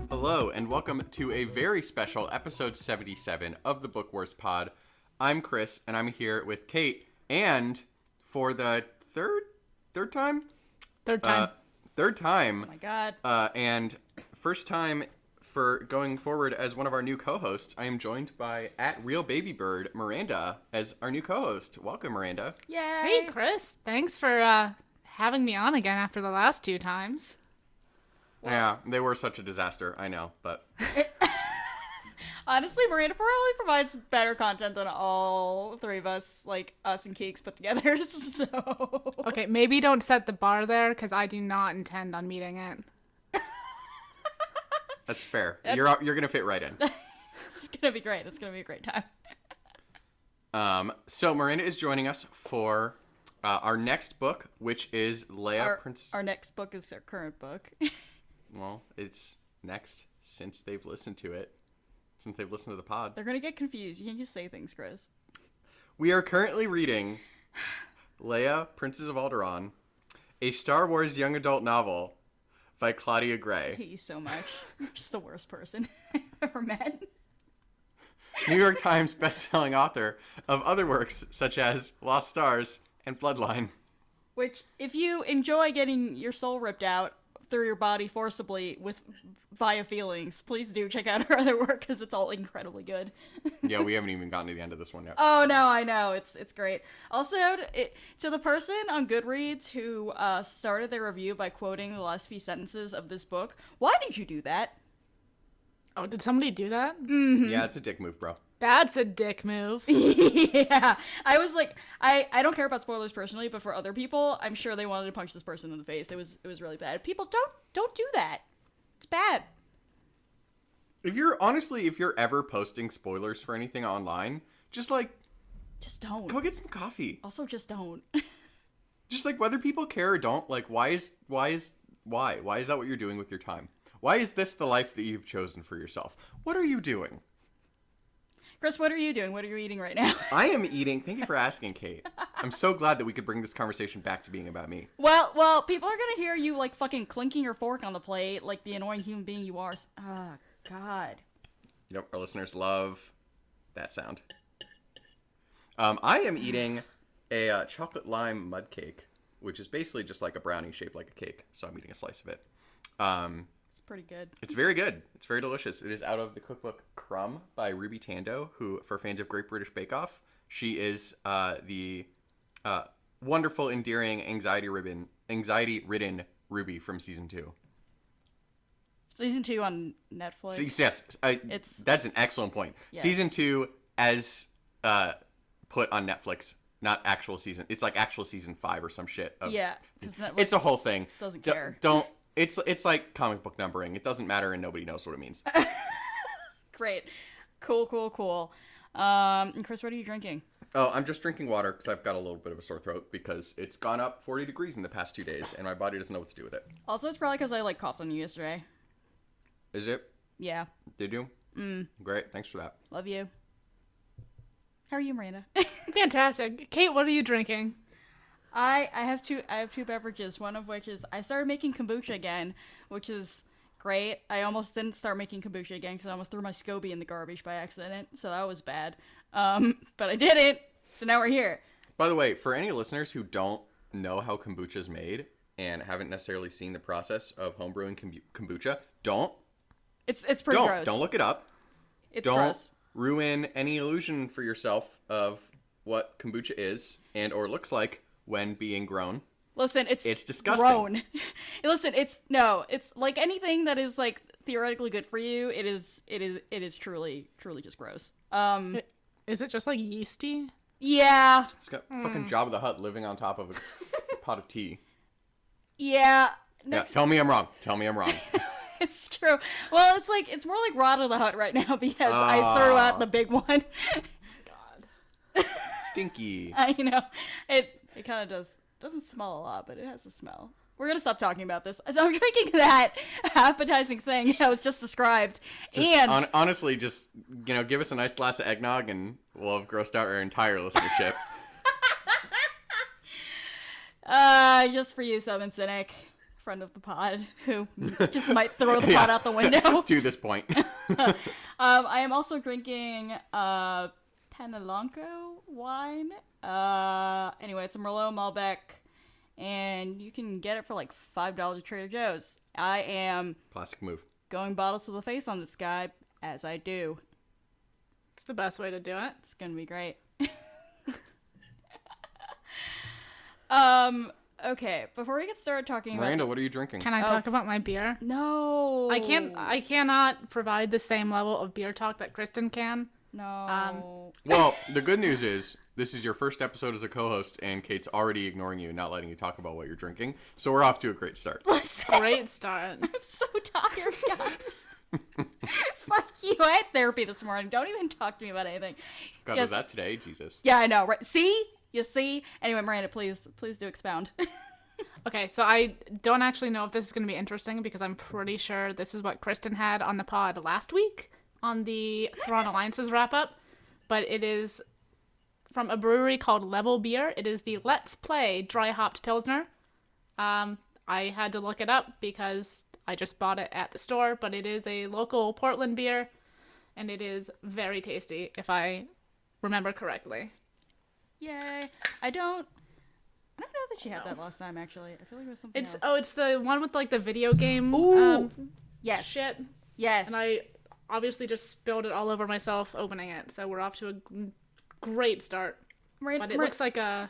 Hello, and welcome to a very special episode 77 of the Book Wars Pod. I'm Chris, and I'm here with Kate, and for the third time? Third time. Oh my God. And first time for going forward as one of our new co-hosts, I am joined by @RealBabyBird Miranda as our new co-host. Welcome, Miranda. Yay! Hey, Chris. Thanks for having me on again after the last two times. Well, yeah, they were such a disaster, I know, but... Honestly, Miranda probably provides better content than all three of us, like us and Keeks put together, so... Okay, maybe don't set the bar there, because I do not intend on meeting it. That's fair. You're going to fit right in. It's going to be great. It's going to be a great time. So Miranda is joining us for our next book, which is Leia, Princess... Our next book is our current book. Well, it's next since they've listened to it. Since they've listened to the pod. They're going to get confused. You can't just say things, Chris. We are currently reading Leia, Princess of Alderaan, a Star Wars young adult novel by Claudia Gray. I hate you so much. You're just the worst person I've ever met. New York Times bestselling author of other works such as Lost Stars and Bloodline. Which, if you enjoy getting your soul ripped out through your body forcibly via feelings, please do check out her other work because it's all incredibly good. Yeah, we haven't even gotten to the end of this one yet. Oh no, I know, it's great. Also, to the person on Goodreads who started their review by quoting the last few sentences of this book, why did you do that? Oh, did somebody do that? Mm-hmm. Yeah, it's a dick move, bro. That's a dick move. Yeah, I was like, I don't care about spoilers personally, but for other people, I'm sure they wanted to punch this person in the face. It was really bad. People don't do that. It's bad. If you're ever posting spoilers for anything online, just don't. Go get some coffee. Also, just don't. Just like whether people care or don't, like why is that what you're doing with your time? Why is this the life that you've chosen for yourself? What are you doing? Chris, what are you doing? What are you eating right now? I am eating. Thank you for asking, Kate. I'm so glad that we could bring this conversation back to being about me. Well, people are gonna hear you like fucking clinking your fork on the plate like the annoying human being you are. Oh, God. You know, our listeners love that sound. I am eating a chocolate lime mud cake, which is basically just like a brownie shaped like a cake. So I'm eating a slice of it. It's pretty good. It's very good. It's very delicious. It is out of the cookbook Crumb by Ruby Tando, who, for fans of Great British Bake Off, she is the wonderful, endearing, anxiety-ridden Ruby from season 2. Season 2 on Netflix. Yes, that's an excellent point. Yes. Season 2 as put on Netflix, not actual season. It's like actual season 5 or some shit. Yeah, it's a whole thing. Doesn't care. It's like comic book numbering. It doesn't matter and nobody knows what it means. Great. Cool. And Chris, what are you drinking? Oh, I'm just drinking water because I've got a little bit of a sore throat because it's gone up 40 degrees in the past 2 days and my body doesn't know what to do with it. Also, it's probably because I coughed on you yesterday. Is it? Yeah. Did you? Great. Thanks for that. Love you. How are you, Miranda? Fantastic. Kate, what are you drinking? I have two beverages, one of which is I started making kombucha again, which is great. I almost didn't start making kombucha again because I almost threw my SCOBY in the garbage by accident, so that was bad. But I didn't, so now we're here. By the way, for any listeners who don't know how kombucha is made and haven't necessarily seen the process of homebrewing kombucha, don't. It's pretty gross. Don't look it up. It's gross. Don't ruin any illusion for yourself of what kombucha is and or looks like when being grown. Listen, it's disgusting. Grown. Listen, it's like anything that is like theoretically good for you. It is truly just gross. Is it just like yeasty? Yeah. It's got fucking Jabba the Hutt living on top of a pot of tea. Yeah. Yeah. Tell me I'm wrong. It's true. Well, it's more like Rada the Hutt right now because I threw out the big one. Stinky. You know, it kind of doesn't smell a lot, but it has a smell. We're gonna stop talking about this. So I'm drinking that appetizing thing that was just described, and honestly, just give us a nice glass of eggnog, and we'll have grossed out our entire listenership. Just for you, Southern Cynic, friend of the pod, who just might throw the pod out the window. To this point. I am also drinking Penelonco wine. Anyway, it's a Merlot Malbec, and you can get it for like $5 at Trader Joe's. I am Classic move. going bottle to the face on this guy, as I do. It's the best way to do it. It's gonna be great. Okay, before we get started talking Miranda, about... what are you drinking? Can I talk about my beer? No. I cannot provide the same level of beer talk that Kristen can. No. Well, the good news is this is your first episode as a co-host, and Kate's already ignoring you, not letting you talk about what you're drinking. So we're off to a great start. Great start. I'm so tired, guys. Fuck you. I had therapy this morning. Don't even talk to me about anything. God, was that today? Jesus. Yeah, I know, right? See? You see? Anyway, Miranda, please do expound. Okay, so I don't actually know if this is going to be interesting because I'm pretty sure this is what Kristen had on the pod last week on the Thrawn Alliances wrap-up, but it is from a brewery called Level Beer. It is the Let's Play Dry Hopped Pilsner. I had to look it up because I just bought it at the store, but it is a local Portland beer, and it is very tasty, if I remember correctly. Yay. I don't know that she had that last time, actually. I feel like it was something else. It's the one with like the video game Yes. shit. Yes. And I obviously just spilled it all over myself opening it, so we're off to a great start. But it looks like a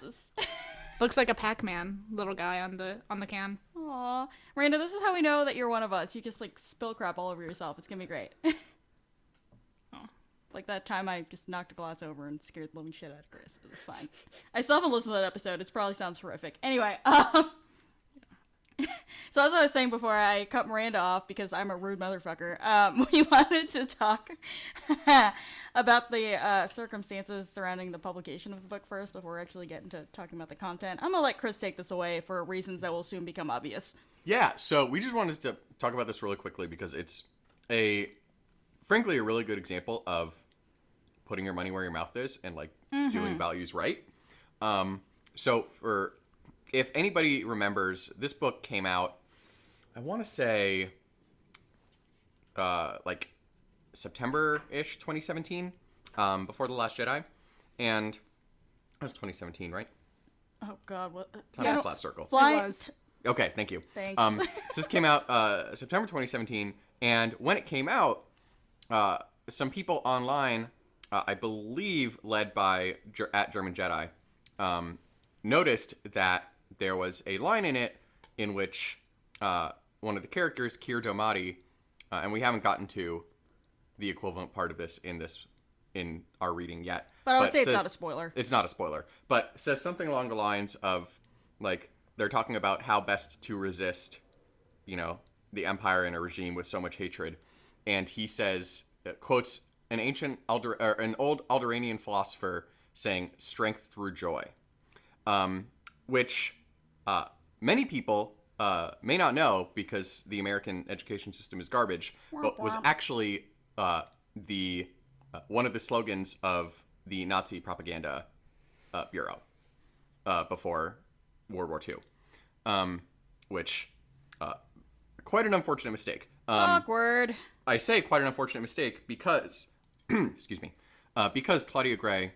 Pac-Man little guy on the can. Aw. Miranda, this is how we know that you're one of us. You just like spill crap all over yourself. It's gonna be great. Like that time I just knocked a glass over and scared the living shit out of Chris. It was fine. I still haven't listened to that episode. It probably sounds horrific. Anyway, so as I was saying before, I cut Miranda off because I'm a rude motherfucker. We wanted to talk about the circumstances surrounding the publication of the book first before we actually get into talking about the content. I'm gonna let Chris take this away for reasons that will soon become obvious. Yeah, so we just wanted to talk about this really quickly because it's frankly a really good example of putting your money where your mouth is and like doing values right. So if anybody remembers, this book came out, I want to say like September-ish 2017, before The Last Jedi, and that was 2017, right? Oh God, what? Time is a flat circle. It was. Okay, thank you. Thanks. So this came out September 2017, and when it came out, some people online, I believe led by at German Jedi, noticed that there was a line in it in which one of the characters, Keir Domati, and we haven't gotten to the equivalent part of this in our reading yet. But I would say it's not a spoiler. It's not a spoiler, but says something along the lines of, like, they're talking about how best to resist, the empire and a regime with so much hatred, and he says, quotes an old Alderaanian philosopher saying, "Strength through joy," which many people may not know because the American education system is garbage, but was actually one of the slogans of the Nazi propaganda bureau before World War II, which quite an unfortunate mistake. Awkward. I say quite an unfortunate mistake because, excuse me, because Claudia Gray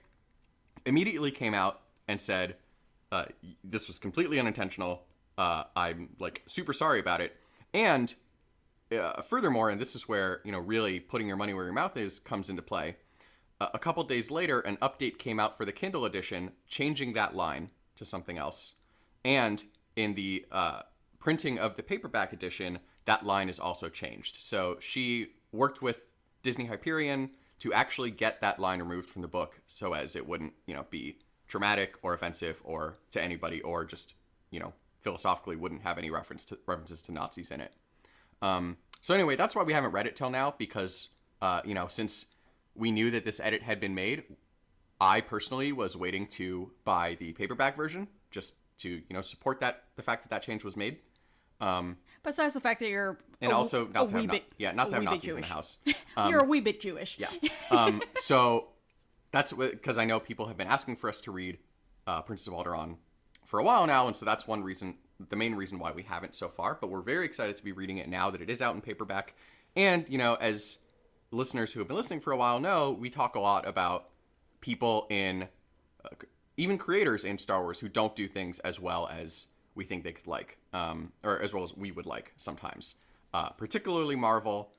immediately came out and said, this was completely unintentional. I'm like super sorry about it. And furthermore, and this is where, really putting your money where your mouth is comes into play. A couple days later, an update came out for the Kindle edition, changing that line to something else. And in the printing of the paperback edition, that line is also changed. So she worked with Disney Hyperion to actually get that line removed from the book so as it wouldn't, be dramatic or offensive or to anybody, or just, philosophically wouldn't have any references to Nazis in it. So anyway, that's why we haven't read it till now, because, since we knew that this edit had been made, I personally was waiting to buy the paperback version just to, support the fact that change was made. Besides the fact that you're And also not to have not to have bit Nazis in the Jewish. house. You're a wee bit Jewish. Yeah. So that's because I know people have been asking for us to read Princess of Alderaan for a while now, and so that's one reason, the main reason why we haven't so far. But we're very excited to be reading it now that it is out in paperback. And, you know, as listeners who have been listening for a while know, we talk a lot about people in, even creators in Star Wars who don't do things as well as we think they could like, or as well as we would like sometimes. Particularly Marvel.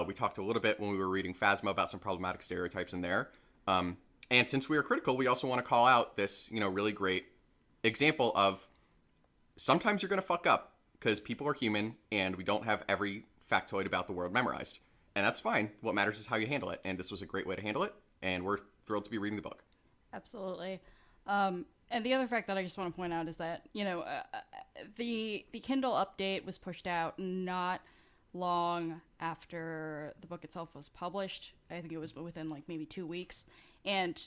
We talked a little bit when we were reading Phasma about some problematic stereotypes in there. And since we are critical, we also want to call out this, you know, really great example of sometimes you're going to fuck up because people are human and we don't have every factoid about the world memorized. And that's fine. What matters is how you handle it. And this was a great way to handle it. And we're thrilled to be reading the book. Absolutely. And the other fact that I just want to point out is that, you know, the Kindle update was pushed out not long after the book itself was published. I think it was within like maybe 2 weeks. And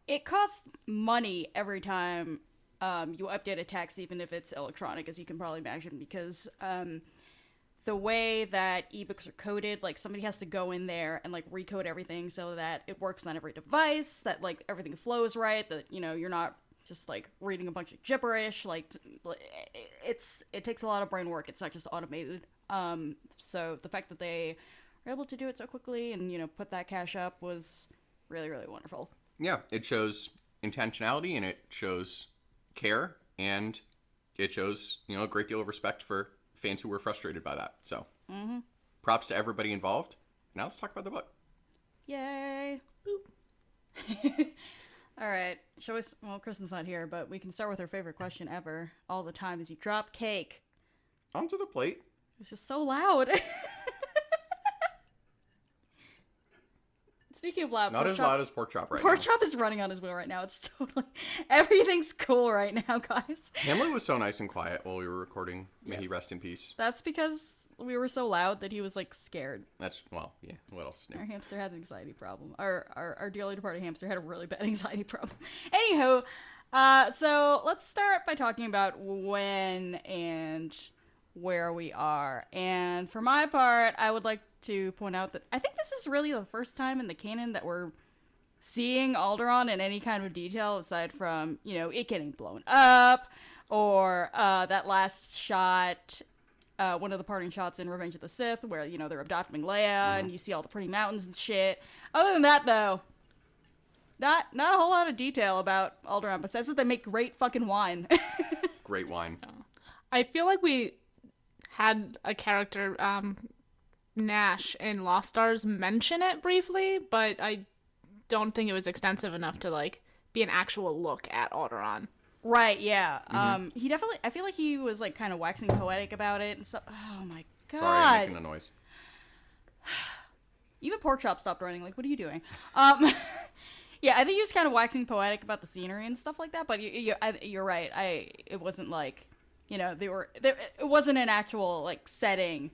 it costs money every time you update a text, even if it's electronic, as you can probably imagine, because the way that ebooks are coded, like somebody has to go in there and like recode everything so that it works on every device, that like everything flows right, that, you know, you're not just like reading a bunch of gibberish. Like it takes a lot of brain work. It's not just automated. So the fact that they were able to do it so quickly and, you know, put that cash up was really, really wonderful. Yeah, it shows intentionality and it shows care and it shows, you know, a great deal of respect for fans who were frustrated by that. So props to everybody involved. Now let's talk about the book. Yay. Boop. All right. Well, Kristen's not here, but we can start with her favorite question ever. All the time is you drop cake. Onto the plate. This is so loud. Speaking of loud, not as loud as Pork Chop right now. Pork Chop is running on his wheel right now. It's totally, everything's cool right now, guys. Hamlet was so nice and quiet while we were recording. May he rest in peace. That's because we were so loud that he was like scared. That's, well, yeah. What else? Our hamster had an anxiety problem. Our dearly departed hamster had a really bad anxiety problem. Anywho, so let's start by talking about when and where we are. And for my part, I would like to point out that I think this is really the first time in the canon that we're seeing Alderaan in any kind of detail aside from, you know, it getting blown up or that last shot, one of the parting shots in Revenge of the Sith where, you know, they're adopting Leia and you see all the pretty mountains and shit. Other than that, though, not a whole lot of detail about Alderaan besides that they make great fucking wine. Great wine. I feel like we had a character, Nash in Lost Stars, mention it briefly, but I don't think it was extensive enough to like be an actual look at Alderaan. Right, yeah. He definitely, I feel like he was like kind of waxing poetic about it and stuff. Oh my god. Sorry, I'm making a noise. Even Pork Chop stopped running. Like, what are you doing? Yeah, I think he was kind of waxing poetic about the scenery and stuff like that. But you're right. It wasn't like, you know, it wasn't an actual like setting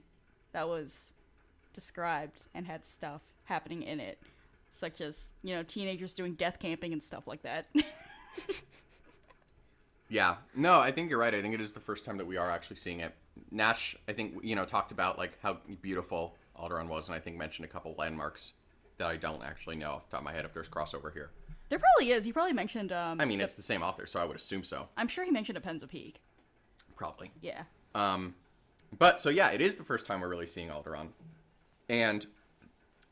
that was described and had stuff happening in it, such as, you know, teenagers doing death camping and stuff like that. Yeah. No, I think you're right. I think it is the first time that we are actually seeing it. Nash, I think, you know, talked about like how beautiful Alderaan was, and I think mentioned a couple landmarks that I don't actually know off the top of my head if there's crossover here. There probably is. He probably mentioned. I mean, it's the same author, so I would assume so. I'm sure he mentioned a Penza Peak. Probably. Yeah. But so yeah, it is the first time we're really seeing Alderaan, and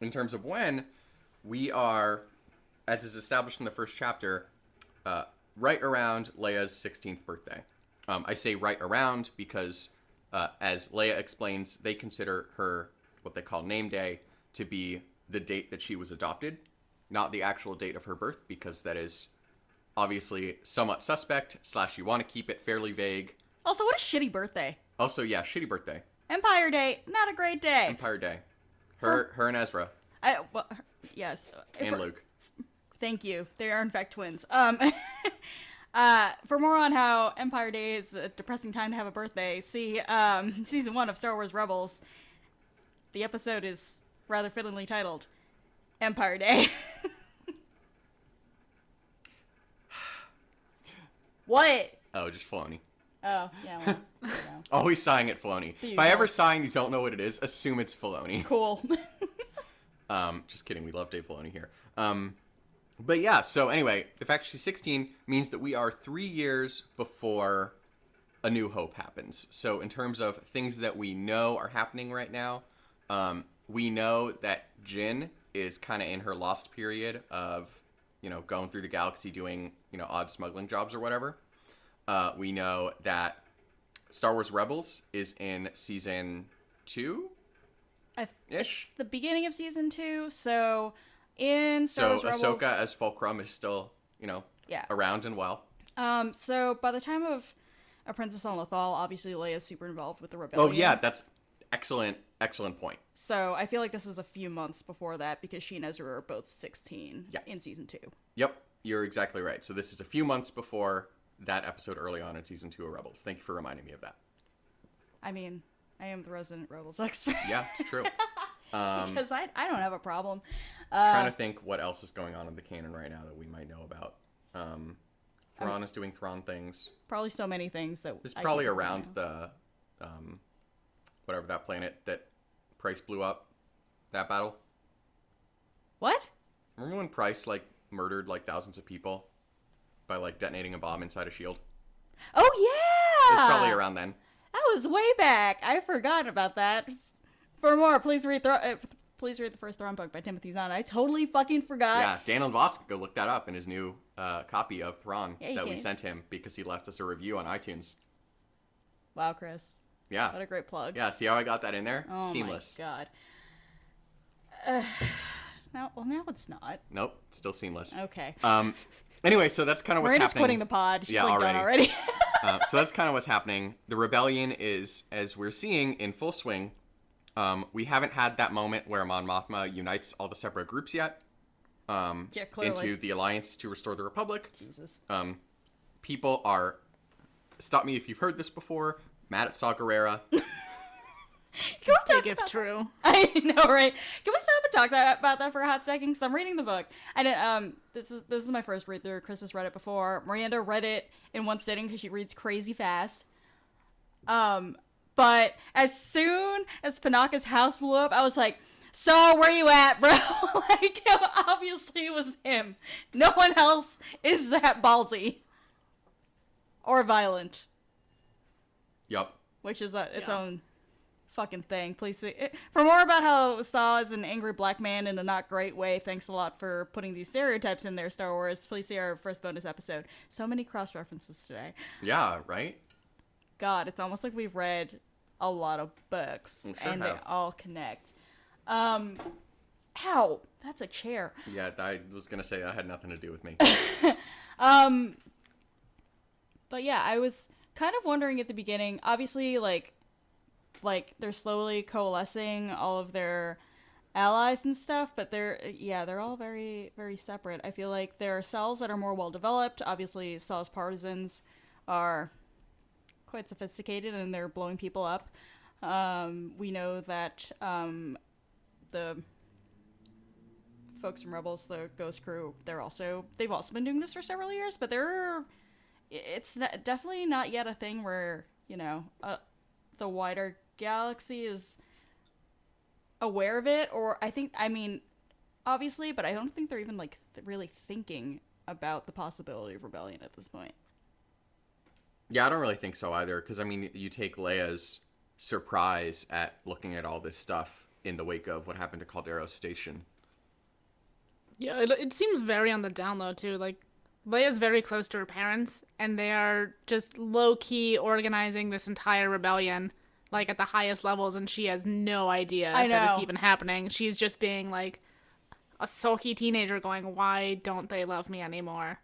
in terms of when, we are, as is established in the first chapter, right around Leia's 16th birthday. I say right around because, as Leia explains, they consider her what they call name day to be the date that she was adopted, not the actual date of her birth, because that is obviously somewhat suspect, / you want to keep it fairly vague. Also, what a shitty birthday. Also, yeah, shitty birthday. Empire Day, not a great day. Empire Day. Her and Ezra. Yes. And Luke. Thank you. They are in fact twins. For more on how Empire Day is a depressing time to have a birthday, see season 1 of Star Wars Rebels. The episode is rather fittingly titled Empire Day. What? Oh, just Filoni. Oh, yeah, well, you know. Always sighing at Filoni. If I ever sigh and you don't know what it is, assume it's Filoni. Cool. Just kidding. We love Dave Filoni here. But yeah, so anyway, the fact she's 16 means that we are 3 years before A New Hope happens. So in terms of things that we know are happening right now, we know that Jyn is kind of in her lost period of, going through the galaxy doing, odd smuggling jobs or whatever. We know that Star Wars Rebels is in season 2-ish. It's the beginning of season 2, so in Star Wars Rebels... Ahsoka as Fulcrum is still, around and well. So by the time of A Princess on Lothal, obviously Leia's super involved with the rebellion. Oh yeah, that's excellent point. So I feel like this is a few months before that because she and Ezra are both 16 in season 2. Yep, you're exactly right. So this is a few months before that episode early on in season 2 of Rebels. Thank you for reminding me of that. I mean, I am the resident Rebels expert. Yeah, it's true. Because I don't have a problem. Trying to think what else is going on in the canon right now that we might know about. Thrawn is doing Thrawn things. Probably so many things that it's probably around the whatever that planet that Price blew up. That battle. What? Remember when Price murdered thousands of people by detonating a bomb inside a shield? Oh yeah. It's probably around then. That was way back. I forgot about that. For more, please read the first Thrawn book by Timothy Zahn. I totally fucking forgot. Yeah, Daniel Voss, go look that up in his new copy of Thrawn that we can. sent him because he left us a review on iTunes. Wow, Chris. Yeah. What a great plug. Yeah, see how I got that in there? Oh Seamless. my god. Now it's not. Nope, still seamless. Okay. Anyway, so that's kind of what's happening. Miranda's quitting the pod. She's already. done already. So that's kind of what's happening. The rebellion is, as we're seeing, in full swing. We haven't had that moment where Mon Mothma unites all the separate groups yet. Yeah, clearly. Into the Alliance to restore the Republic. Jesus. People are, stop me if you've heard this before, mad at Saw Gerrera. Can we talk Big if about true. I know, right? Can we stop and talk about that for a hot second? Because I'm reading the book. This is my first read through. Chris has read it before. Miranda read it in one sitting because she reads crazy fast. But as soon as Panaka's house blew up, I was like, "So where you at, bro?" Obviously it was him. No one else is that ballsy or violent. Yup. Which is its own fucking thing. Please see for more about how Saw is an angry black man in a not great way. Thanks a lot for putting these stereotypes in there, Star Wars. Please see our first bonus episode. So many cross references today. Yeah, right? God, it's almost like we've read a lot of books and they all connect. Ow, that's a chair. Yeah, I was gonna say that had nothing to do with me. But yeah, I was kind of wondering at the beginning, obviously, like they're slowly coalescing all of their allies and stuff, but they're all very, very separate. I feel like there are cells that are more well developed. Obviously, Saw's partisans are quite sophisticated and they're blowing people up. We know that the folks from Rebels, the Ghost Crew, they've also been doing this for several years, but it's definitely not yet a thing where, the wider galaxy is aware of it, or obviously, but I don't think they're even really thinking about the possibility of rebellion at this point. Yeah, I don't really think so either, because you take Leia's surprise at looking at all this stuff in the wake of what happened to Caldero's station. Yeah, it seems very on the down low too. Leia's very close to her parents, and they are just low-key organizing this entire rebellion, at the highest levels, and she has no idea that it's even happening. She's just being, a sulky teenager going, why don't they love me anymore?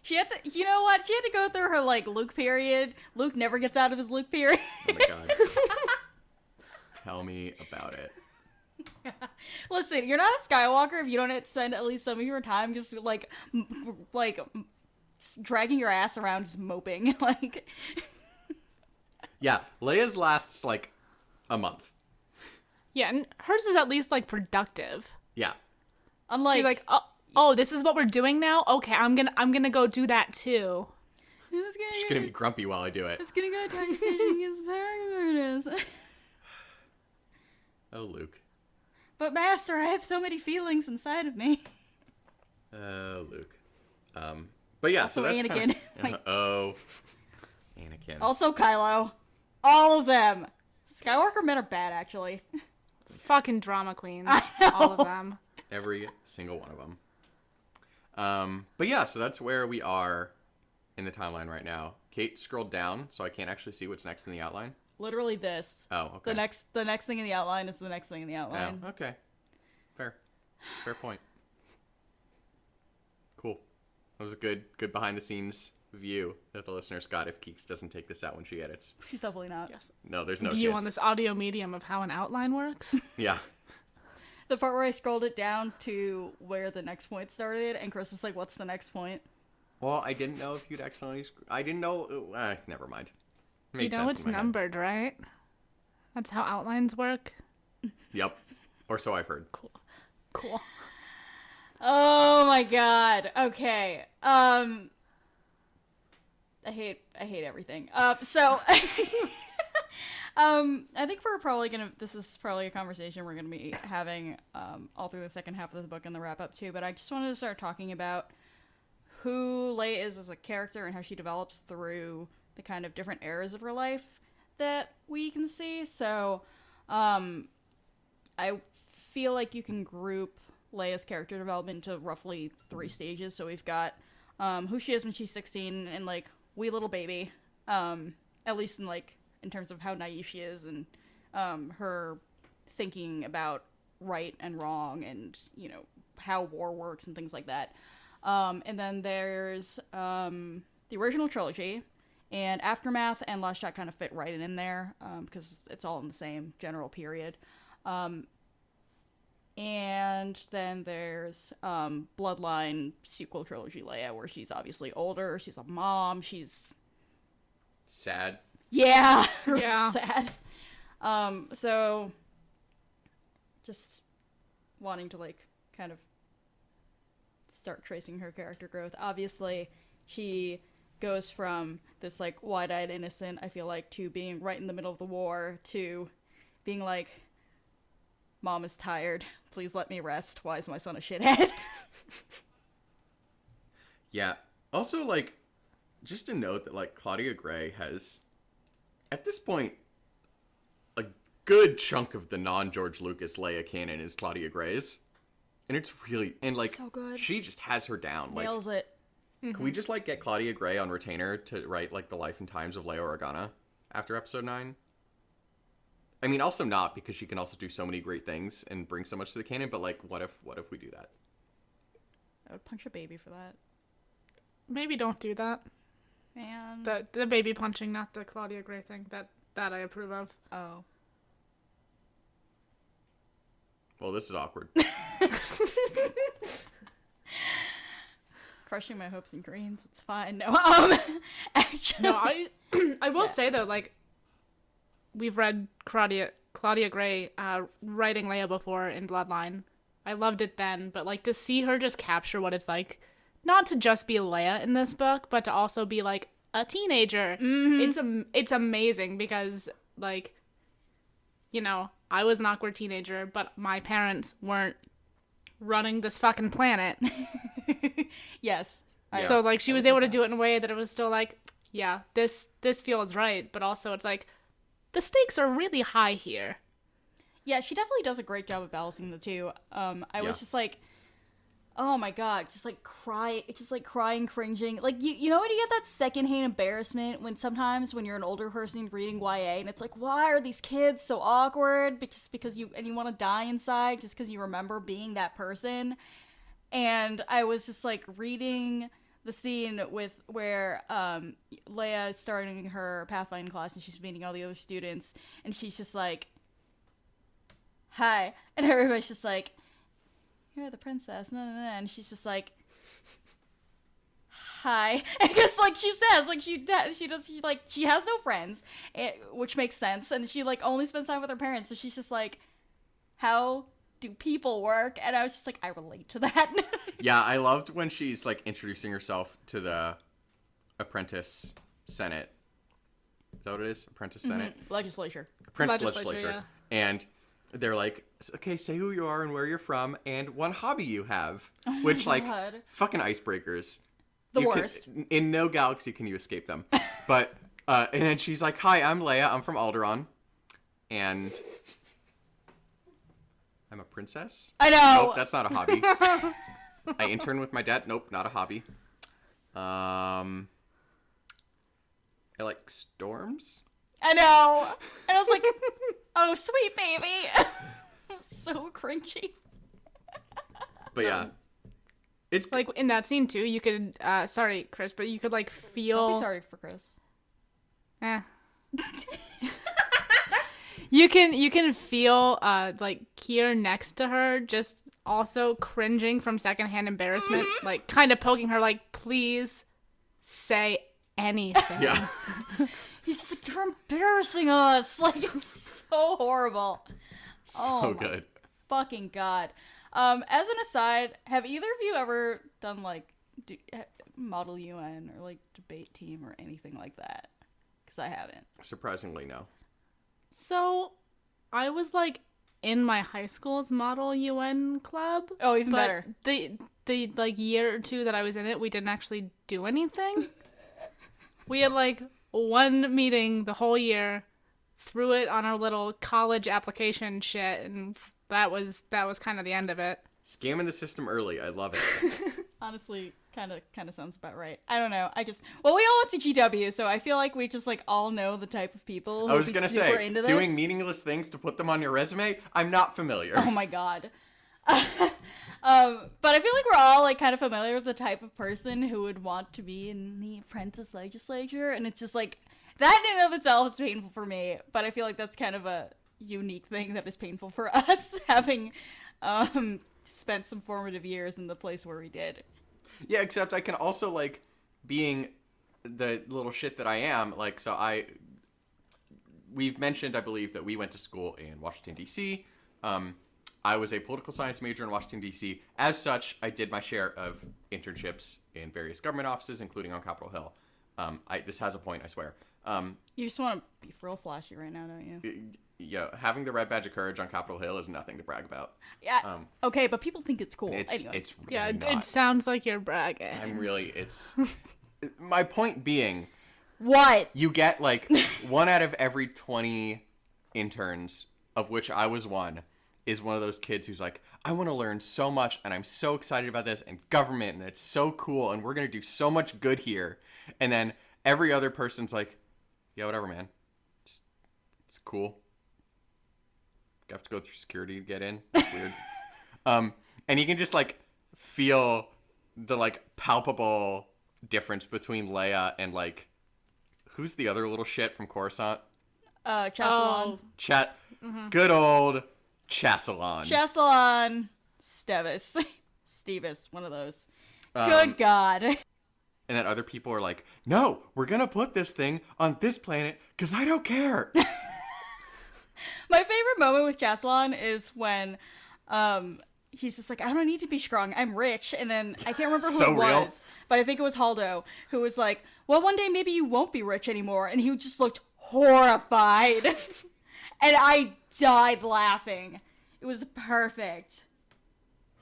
She had to, you know what? She had to go through her, Luke period. Luke never gets out of his Luke period. Oh my god. Tell me about it. Listen, you're not a Skywalker if you don't spend at least some of your time just, dragging your ass around just moping. Yeah, Leia's lasts, a month. Yeah, and hers is at least, Yeah. productive. Unlike... She's oh, this is what we're doing now? Okay, I'm gonna go do that too. She's gonna be grumpy while I do it. It's gonna go to Dr. Staging his parameters. Oh, Luke. But Master, I have so many feelings inside of me. Oh, Luke. But yeah, Also so that's Anakin. Kinda, Anakin. Also Kylo. All of them. Skywalker men are bad, actually. Fucking drama queens. All of them. Every single one of them. But yeah, so that's where we are in the timeline right now. Kate scrolled down, so I can't actually see what's next in the outline. Literally this. Oh, okay. The next thing in the outline is the next thing in the outline. Oh, okay. Fair point. Cool. That was a good behind the scenes view that the listeners got if Keeks doesn't take this out when she edits. She's definitely not. Yes. No, there's no View chance. on this audio medium of how an outline works. Yeah. The part where I scrolled it down to where the next point started, and Chris was like, "What's the next point?" Well, I didn't know if you'd accidentally... I didn't know... never mind. You Made know sense it's in my head. numbered, right? That's how outlines work. Yep. Or so I've heard. Cool. Oh my god. Okay. I hate everything. So I think we're probably this is probably a conversation we're gonna be having all through the second half of the book and the wrap up too, but I just wanted to start talking about who Leia is as a character and how she develops through the kind of different eras of her life that we can see. So I feel like you can group Leia's character development into roughly 3 stages. So we've got who she is when she's 16 and like wee little baby, at least in terms of how naive she is and her thinking about right and wrong and how war works and things like that. And then there's the original trilogy, and Aftermath and Last Shot kind of fit right in there because it's all in the same general period. And then there's Bloodline sequel trilogy Leia, where she's obviously older, she's a mom, she's... Sad. Yeah, really Yeah. sad. So, just wanting to, kind of start tracing her character growth. Obviously, she goes from this, wide-eyed innocent, I feel like, to being right in the middle of the war, to being like... Mom is tired. Please let me rest. Why is my son a shithead? Yeah. Also, just to note that, Claudia Gray has, at this point, a good chunk of the non-George Lucas Leia canon is Claudia Gray's. And it's really, So good. she just has her down. Nails it. Can we just, get Claudia Gray on retainer to write, the life and times of Leia Organa after episode 9? I mean, also not, because she can also do so many great things and bring so much to the canon, but, what if we do that? I would punch a baby for that. Maybe don't do that. Man. The baby punching, not the Claudia Gray thing. That I approve of. Oh. Well, this is awkward. Crushing my hopes and dreams. It's fine. No, actually. No, I will say though, we've read Claudia Gray writing Leia before in Bloodline. I loved it then, but to see her just capture what it's like, not to just be Leia in this book, but to also be a teenager. Mm-hmm. It's amazing because I was an awkward teenager, but my parents weren't running this fucking planet. Yes. Yeah. So she was able to do it in a way that it was still yeah, this feels right, but also it's the stakes are really high here. Yeah, she definitely does a great job of balancing the two. I was just oh my god, just crying, cringing. You know when you get that secondhand embarrassment when sometimes when you're an older person reading YA and it's why are these kids so awkward? Because you want to die inside just because you remember being that person. And I was just reading the scene where Leia is starting her pathfinding class and she's meeting all the other students and she's just hi, and everybody's just you're the princess, and she's just hi, I guess she says she has no friends, which makes sense, and she only spends time with her parents, so she's just how do people work? And I was just I relate to that. Yeah, I loved when she's introducing herself to the apprentice senate. Is that what it is? Apprentice senate? Legislature. Apprentice Legislature, legislature. yeah. And they're like, okay, say who you are and where you're from and one hobby you have. Which, like, God. fucking icebreakers. The You worst. In no galaxy can you escape them. But, and then she's like, hi, I'm Leia. I'm from Alderaan. And I'm a princess? I know. Nope, that's not a hobby. I intern with my dad. Nope, not a hobby. I like storms. I know. And I was like, oh, sweet baby. So cringy. But yeah. It's Like in that scene too, you could sorry, Chris, but you could like Don't feel be sorry for Chris. Eh. You can feel like Kier next to her just also cringing from secondhand embarrassment, like kind of poking her like, please say anything. yeah. He's just like, you're embarrassing us. Like, it's so horrible. So Oh my good. Fucking God. As an aside, have either of you ever done like model UN or like debate team or anything like that? Because I haven't. Surprisingly, no. So I was like in my high school's model UN club. Oh, even but better. The like year or two that I was in it, we didn't actually do anything. We had like one meeting the whole year, threw it on our little college application shit, and that was kind of the end of it. Scamming the system early. I love it. Honestly, kind of sounds about right. I don't know. We all went to GW, so I feel like we just like all know the type of people who I was would going be to super say, into this. doing meaningless things to put them on your resume, I'm not familiar. Oh my God. But I feel like we're all like kind of familiar with the type of person who would want to be in the apprentice legislature, and it's just like that in and of itself is painful for me. But I feel like that's kind of a unique thing that is painful for us, having spent some formative years in the place where we did. Yeah, except I can also, like, being the little shit that I am, like, we've mentioned, I believe, that we went to school in Washington, D.C. I was a political science major in Washington, D.C. As such, I did my share of internships in various government offices, including on Capitol Hill. This has a point, I swear. You just want to be real flashy right now, don't you? Yeah, having the Red Badge of Courage on Capitol Hill is nothing to brag about. Yeah. Okay, but people think it's cool. It's Anyway. it's really Yeah, not. it sounds like you're bragging. It's my point being, What? you get like 1 out of every 20 interns, of which I was one, is one of those kids who's like, I want to learn so much and I'm so excited about this and government and it's so cool and we're going to do so much good here. And then every other person's like, yeah, whatever, man. It's cool. You have to go through security to get in. It's weird. And you can just like feel the like palpable difference between Leia and like, who's the other little shit from Coruscant? Chassalon. Good old Chassalon. Chassalon. Stevis. Stevis, one of those. Um, Good God. And then other people are like, no, we're going to put this thing on this planet because I don't care. My favorite moment with Chassalon is when he's just like, I don't need to be strong, I'm rich. And then I can't remember who So it was, real. but I think it was Haldo, who was like, well, one day maybe you won't be rich anymore. And he just looked horrified. And I died laughing. It was perfect.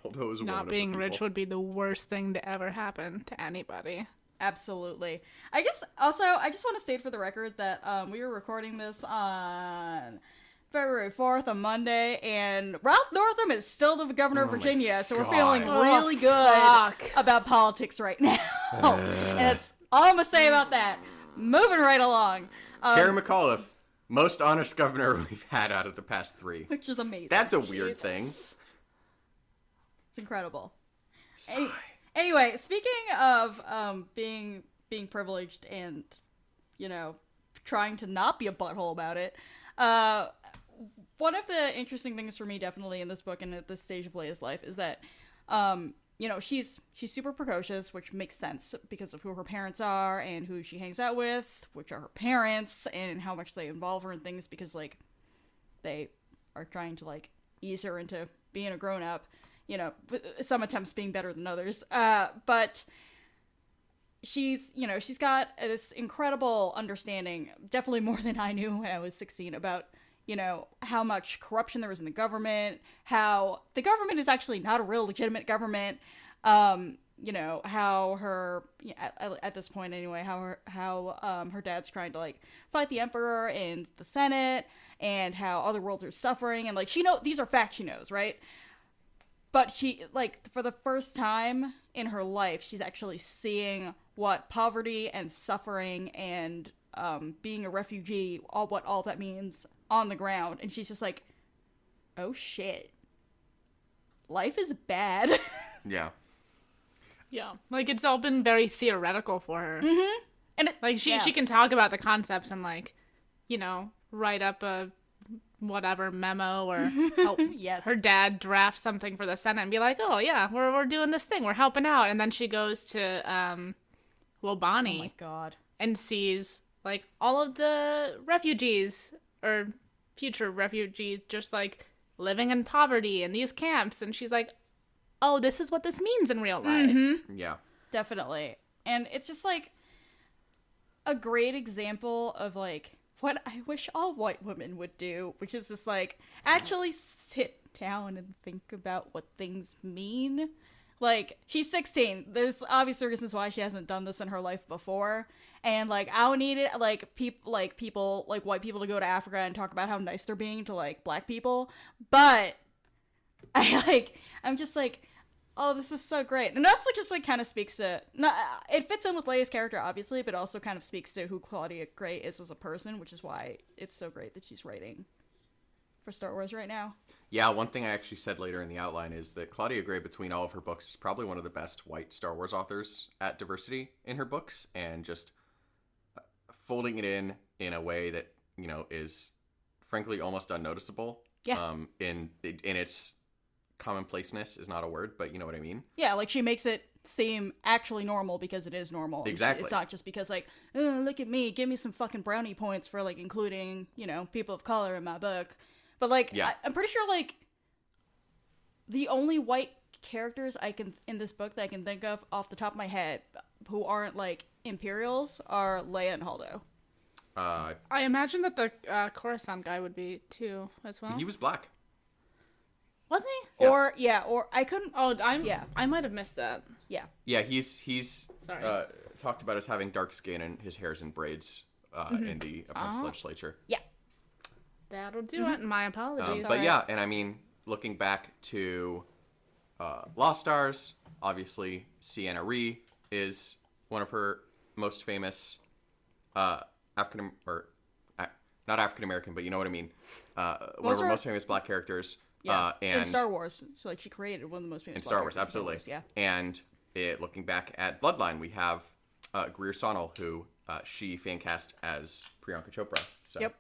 Although it was one Not of being the rich people. would be the worst thing to ever happen to anybody. Absolutely. I guess also I just want to state for the record that we were recording this on February 4th on Monday, and Ralph Northam is still the governor of Oh my Virginia, so we're God. feeling Oh, really good fuck. about politics right now. And that's all I'm gonna say about that. Moving right along. Terry McAuliffe, most honest governor we've had out of the past 3. Which is amazing. That's a weird thing. Jesus. It's incredible. Sigh. Anyway, speaking of being privileged and, you know, trying to not be a butthole about it, one of the interesting things for me definitely in this book and at this stage of Leia's life is that, you know, she's super precocious, which makes sense because of who her parents are and who she hangs out with, which are her parents, and how much they involve her in things because, like, they are trying to, like, ease her into being a grown-up. You know, some attempts being better than others. But she's, you know, she's got this incredible understanding, definitely more than I knew when I was 16, about, you know, how much corruption there is in the government, how the government is actually not a real legitimate government, you know, how her, at this point anyway, how her dad's trying to, like, fight the emperor and the Senate, and how other worlds are suffering, and, like, these are facts she knows, right? But she, like, for the first time in her life, she's actually seeing what poverty and suffering and being a refugee, what all that means on the ground. And she's just like, oh shit. Life is bad. Yeah. Yeah. Like, it's all been very theoretical for her. Mm-hmm. And like, she can talk about the concepts and, like, you know, write up a whatever memo or help Yes. her dad draft something for the Senate and be like, oh yeah, we're doing this thing, we're helping out. And then she goes to Wobani Oh my god. and sees, like, all of the refugees or future refugees just, like, living in poverty in these camps, and she's like, oh, this is what this means in real life. Mm-hmm. Yeah. Definitely. And it's just, like, a great example of, like, what I wish all white women would do, which is just, like, actually sit down and think about what things mean. Like, she's 16. There's obvious reasons why she hasn't done this in her life before. And, like, I would need it, like, white people to go to Africa and talk about how nice they're being to, like, black people. But I'm just like, oh, this is so great. And that's, like, just, like, kind of speaks to, it fits in with Leia's character, obviously, but also kind of speaks to who Claudia Gray is as a person, which is why it's so great that she's writing for Star Wars right now. Yeah, one thing I actually said later in the outline is that Claudia Gray, between all of her books, is probably one of the best white Star Wars authors at diversity in her books, and just folding it in a way that, you know, is frankly almost unnoticeable. Yeah. In its commonplaceness is not a word, but you know what I mean. Yeah, like, she makes it seem actually normal because it is normal. Exactly. It's not just because, like, oh, look at me, give me some fucking brownie points for, like, including, you know, people of color in my book. But, like, Yeah. I'm pretty sure, like, the only white characters in this book that I can think of off the top of my head who aren't, like, Imperials are Leia and Holdo. I imagine that the Coruscant guy would be too as well. He was black. Wasn't he? Yes. Or I couldn't. Oh, I might have missed that. Yeah. Yeah, he's Sorry. talked about as having dark skin and his hair's in braids in the opponent's legislature. Yeah. That'll do it. My apologies. But yeah, and I mean, looking back to Lost Stars, obviously Sienna Rhee is one of her most famous not African American, but you know what I mean. One of her most famous black characters. Yeah. And in Star Wars, so, like, she created one of the most famous in Star black Wars, characters in absolutely. Star Wars, yeah. And looking back at Bloodline, we have Greer Sonnell, who she fan cast as Priyanka Chopra. So. Yep.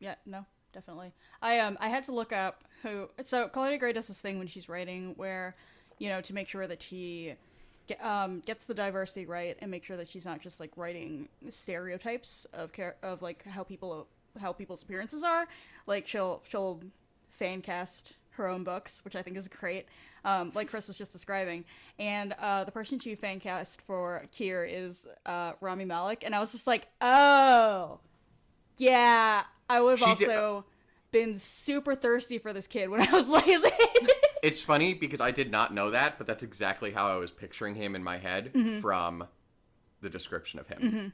Yeah, no, definitely. I had to look up who. So Claudia Gray does this thing when she's writing where, you know, to make sure that she gets the diversity right and make sure that she's not just, like, writing stereotypes of like how people's appearances are. Like, she'll fan cast her own books, which I think is great. Like Chris was just describing. And the person she fan cast for Kier is Rami Malek, and I was just like, oh, yeah. I would have also been super thirsty for this kid when I was lazy. It's funny because I did not know that, but that's exactly how I was picturing him in my head from the description of him.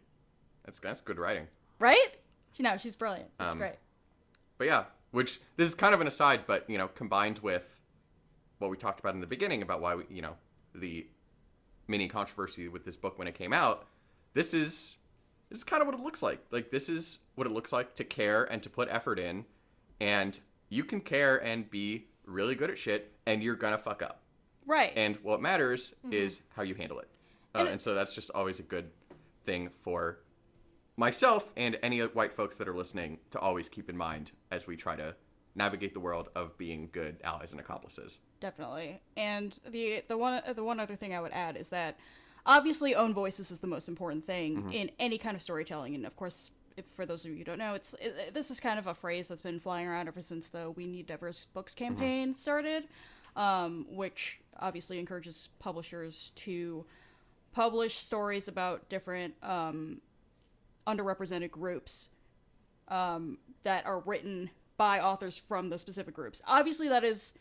That's good writing. Right? No, she's brilliant. It's great. But yeah, which this is kind of an aside, but, you know, combined with what we talked about in the beginning about why the mini controversy with this book when it came out, this is kind of what it looks like. Like, this is what it looks like to care and to put effort in, and you can care and be really good at shit, and you're gonna fuck up. Right. And what matters is how you handle it. And so that's just always a good thing for myself and any white folks that are listening to always keep in mind as we try to navigate the world of being good allies and accomplices. Definitely. And the one other thing I would add is that obviously own voices is the most important thing in any kind of storytelling. And of course, for those of you who don't know, this is kind of a phrase that's been flying around ever since the We Need Diverse Books campaign started, which obviously encourages publishers to publish stories about different underrepresented groups that are written by authors from the specific groups. Obviously, that is,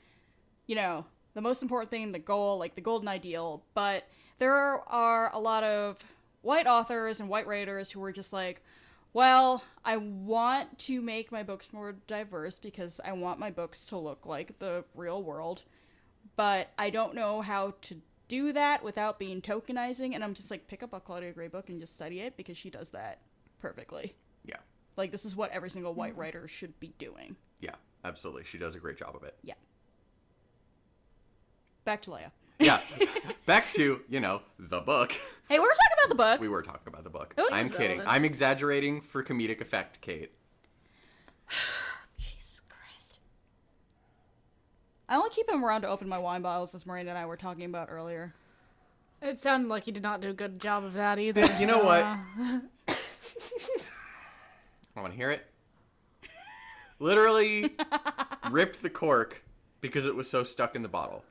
the most important thing, the goal, like the golden ideal, but there are a lot of white authors and white writers who were just like, well, I want to make my books more diverse because I want my books to look like the real world, but I don't know how to do that without being tokenizing, and I'm just like, pick up a Claudia Gray book and just study it, because she does that perfectly. Yeah. Like, this is what every single white writer should be doing. Yeah, absolutely. She does a great job of it. Yeah. Back to Leia. Yeah. Back to, the book. Hey, we were talking about the book. We were talking about the book. It was I'm kidding. relevant. I'm exaggerating for comedic effect, Kate. Jesus Christ. I only keep him around to open my wine bottles, as Miranda and I were talking about earlier. It sounded like you did not do a good job of that either. You know so, what? I want to hear it. Literally ripped the cork because it was so stuck in the bottle.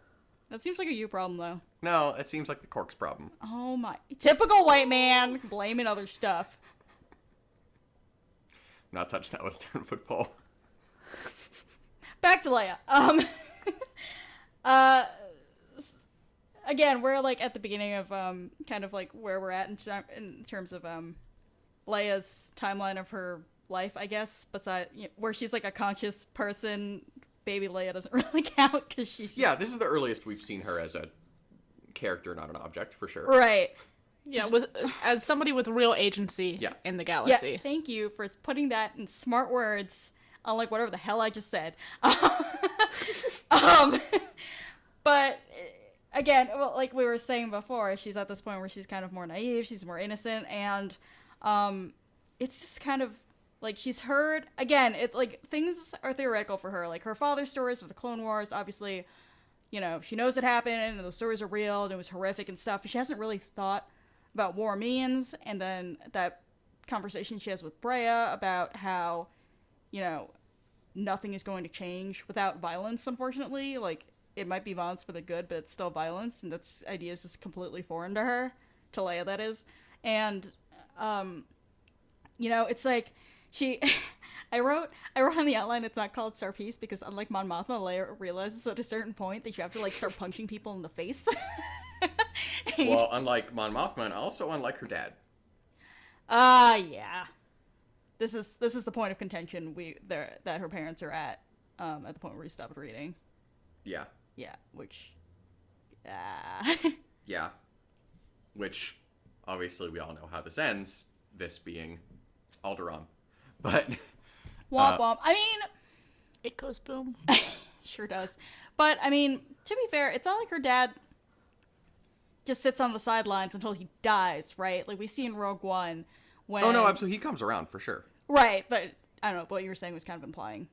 That seems like a you problem, though. No, it seems like the cork's problem. Oh my. Typical white man blaming other stuff. I'm not touching that with a 10-foot pole. Back to Leia. Again, we're like at the beginning of kind of like where we're at in terms of Leia's timeline of her life, I guess. Besides, where she's like a conscious person, baby Leia doesn't really count because she's Yeah, this is the earliest we've seen her as a character, not an object, for sure. right. Yeah, as somebody with real agency Yeah. in the Yeah, galaxy. thank you for putting that in smart words, unlike whatever the hell I just said. But again, well, like we were saying before, she's at this point where she's kind of more naive, she's more innocent, and it's just kind of like she's heard again. It like things are theoretical for her. Like her father's stories of the Clone Wars, obviously, she knows it happened and those stories are real and it was horrific and stuff. But she hasn't really thought about war means, and then that conversation she has with Brea about how, nothing is going to change without violence, unfortunately. Like, it might be violence for the good, but it's still violence, and that's idea is just completely foreign to her, to Leia, that is. And, it's like, I wrote on the outline it's not called Star Peace because unlike Mon Mothma, Leia realizes at a certain point that you have to, like, start punching people in the face. Well, unlike Mon Mothma, and also unlike her dad. Yeah. This is the point of contention that her parents are at the point where we stopped reading. Yeah. Yeah, which... Yeah. Which, obviously, we all know how this ends, this being Alderaan. But... Womp womp. I mean... It goes boom. Sure does. But, I mean, to be fair, it's not like her dad just sits on the sidelines until he dies, right? Like, we see in Rogue One when... Oh, no, absolutely. He comes around, for sure. Right, but, I don't know, what you were saying was kind of implying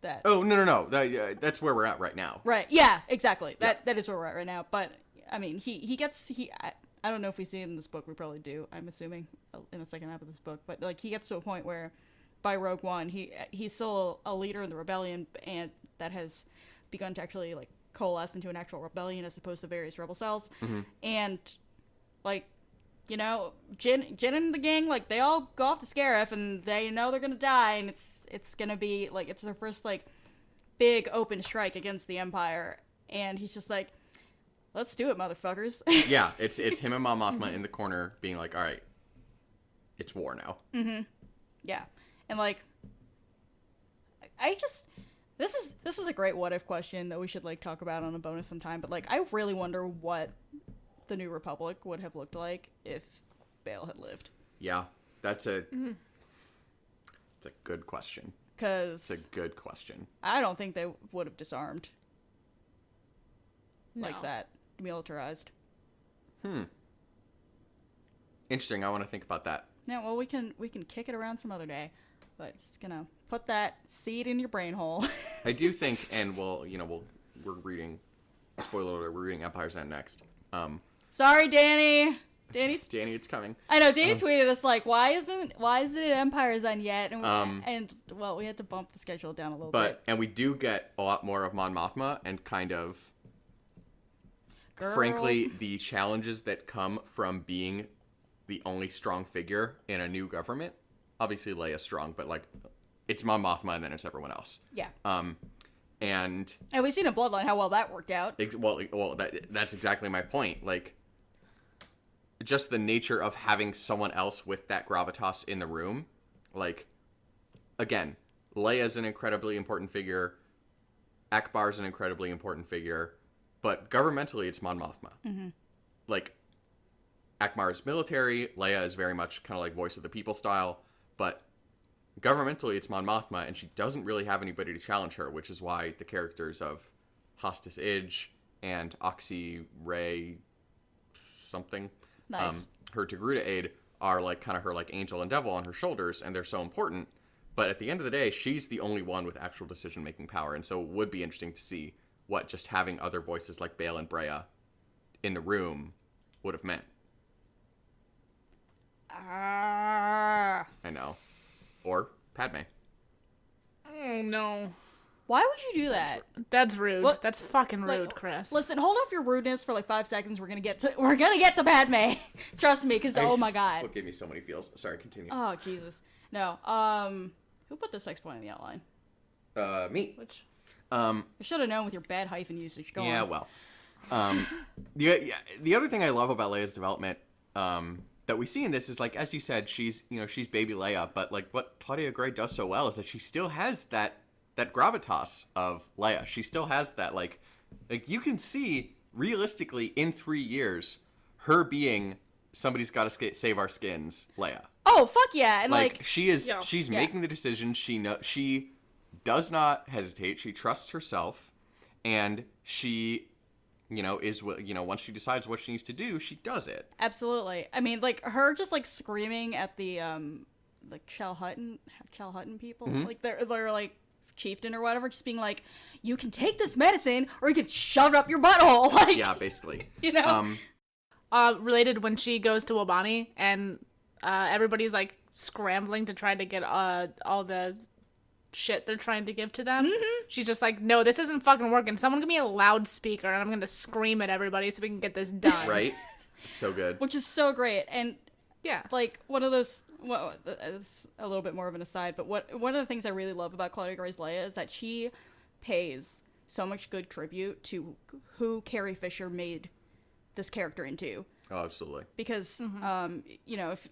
that... Oh, no. That's where we're at right now. Right, yeah, exactly. That is where we're at right now. But, I mean, he gets... I don't know if we see it in this book. We probably do, I'm assuming, in the second half of this book. But, like, he gets to a point where, by Rogue One, he's still a leader in the rebellion, and that has begun to actually, like, coalesce into an actual rebellion as opposed to various rebel cells. Mm-hmm. And, like, Jin and the gang, like, they all go off to Scarif, and they know they're gonna die, and it's gonna be, like, it's their first, like, big open strike against the Empire, and he's just like, let's do it, motherfuckers. Yeah, it's him and Mon Mothma in the corner being like, all right, it's war now. Mm-hmm. Yeah. And, like, this is a great what-if question that we should, like, talk about on a bonus sometime, but, like, I really wonder what the New Republic would have looked like if Bail had lived. Yeah, it's a good question. Because It's a good question. I don't think they would have disarmed No. like that, militarized. Interesting. I want to think about that. Yeah, well, we can kick it around some other day, but just gonna put that seed in your brain hole. I do think, and we're reading, spoiler alert, we're reading Empire's End next. Sorry, Danny, it's coming. I know Danny tweeted us like, why isn't it Empire's End yet? And we had to bump the schedule down a little bit. And we do get a lot more of Mon Mothma and kind of girl. frankly, the challenges that come from being the only strong figure in a new government. Obviously, Leia's strong, but like, it's Mon Mothma and then it's everyone else. Yeah. And we've seen in Bloodline how well that worked out. That's exactly my point. Like, just the nature of having someone else with that gravitas in the room. Like, again, Leia's an incredibly important figure. Akbar's an incredibly important figure. But governmentally, it's Mon Mothma. Mm-hmm. Like, Akbar is military. Leia is very much kind of like voice of the people style. But governmentally, it's Mon Mothma, and she doesn't really have anybody to challenge her, which is why the characters of Hostas Idge and Oxy Ray something, Nice. her Togruta aide, are like kind of her like angel and devil on her shoulders, and they're so important. But at the end of the day, she's the only one with actual decision-making power, and so it would be interesting to see what just having other voices like Bail and Brea in the room would have meant. I know. Or Padme. Oh no. Why would you do that? That's rude. What? That's fucking rude, Like, Chris. Listen, hold off your rudeness for like 5 seconds. We're gonna get to Padme. Trust me, because oh my god. What gave me so many feels. Sorry, continue. Oh Jesus. No. Who put the sex point in the outline? Me. Which I should have known with your bad hyphen usage. Go Yeah, on. well. The other thing I love about Leia's development that we see in this is, like, as you said, she's baby Leia, but like what Claudia Gray does so well is that she still has that gravitas of Leia. She still has that, like you can see realistically in 3 years her being somebody's got to save our skins Leia. Oh fuck yeah! And like she's Yeah. making the decision. She does not hesitate. She trusts herself, and she once she decides what she needs to do, she does it. absolutely. I mean, like her just like screaming at the like Chal Hutton people, Mm-hmm. like they're like chieftain or whatever, just being like, you can take this medicine or you can shove it up your butthole. Like Yeah, basically. you know. related when she goes to Wabani and everybody's like scrambling to try to get all the shit they're trying to give to them. Mm-hmm. She's just like, no, this isn't fucking working. Someone give me a loudspeaker and I'm gonna scream at everybody so we can get this done. Right? So good. Which is so great. And Yeah. like one of those, well, it's a little bit more of an aside, but one of the things I really love about Claudia Gray's Leia is that she pays so much good tribute to who Carrie Fisher made this character into. Oh, absolutely. Because if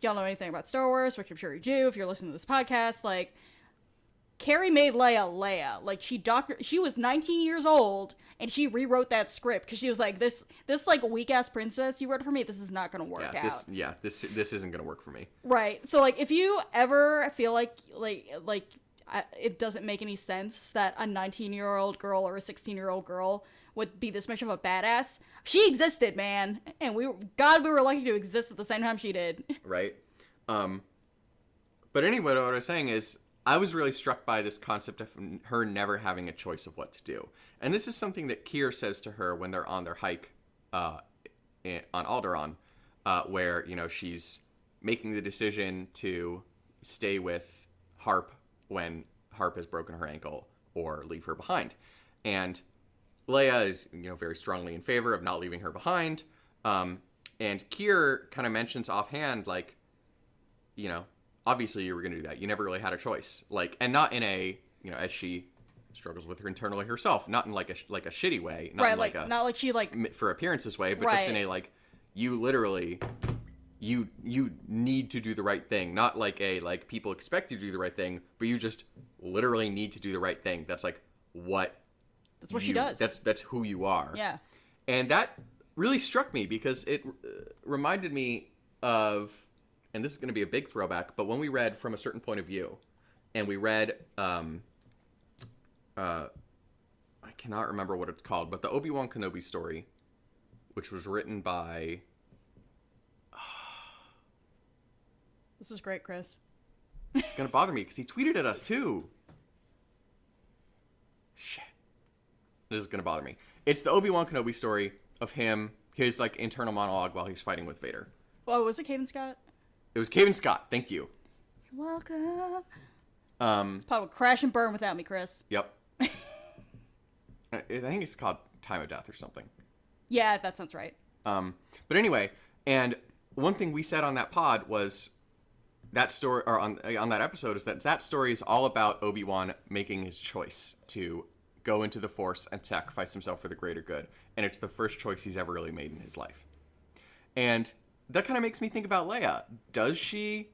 y'all know anything about Star Wars, which I'm sure you do if you're listening to this podcast, like Carrie made Leia. Like she was 19 years old and she rewrote that script because she was like, this like weak ass princess you wrote for me, this is not gonna work out. This isn't gonna work for me. Right. So like if you ever feel like it doesn't make any sense that a 19-year-old girl or a 16-year-old girl would be this much of a badass, she existed, man, and we were lucky to exist at the same time she did. Right? But anyway, what I was saying is, I was really struck by this concept of her never having a choice of what to do. And this is something that Keir says to her when they're on their hike on Alderaan, where, she's making the decision to stay with Harp when Harp has broken her ankle or leave her behind. And Leia is, very strongly in favor of not leaving her behind. And Keir kind of mentions offhand, like, obviously you were going to do that. You never really had a choice. Like, and not in a, as she struggles with her internally herself, not in like a shitty way. Not Right, in not like she like for appearances way, but just in Right. a, like, you literally, you need to do the right thing. Not like a, like, people expect you to do the right thing, but you just literally need to do the right thing. That's like that's what she does. That's who you are. Yeah. And that really struck me because it reminded me of, and this is going to be a big throwback, but when we read From a Certain Point of View, and we read, I cannot remember what it's called, but the Obi-Wan Kenobi story, which was written by... This is great, Chris. It's going to bother me because he tweeted at us too. Shit. This is going to bother me. It's the Obi-Wan Kenobi story of his like internal monologue while he's fighting with Vader. Well, was it Caden Scott? It was Caden Scott. Thank you. You're welcome. This pod would crash and burn without me, Chris. Yep. I think it's called Time of Death or something. Yeah, that sounds right. But anyway, and one thing we said on that pod was that story, or on that episode, is that story is all about Obi-Wan making his choice to go into the Force and sacrifice himself for the greater good. And it's the first choice he's ever really made in his life. And that kind of makes me think about Leia. Does she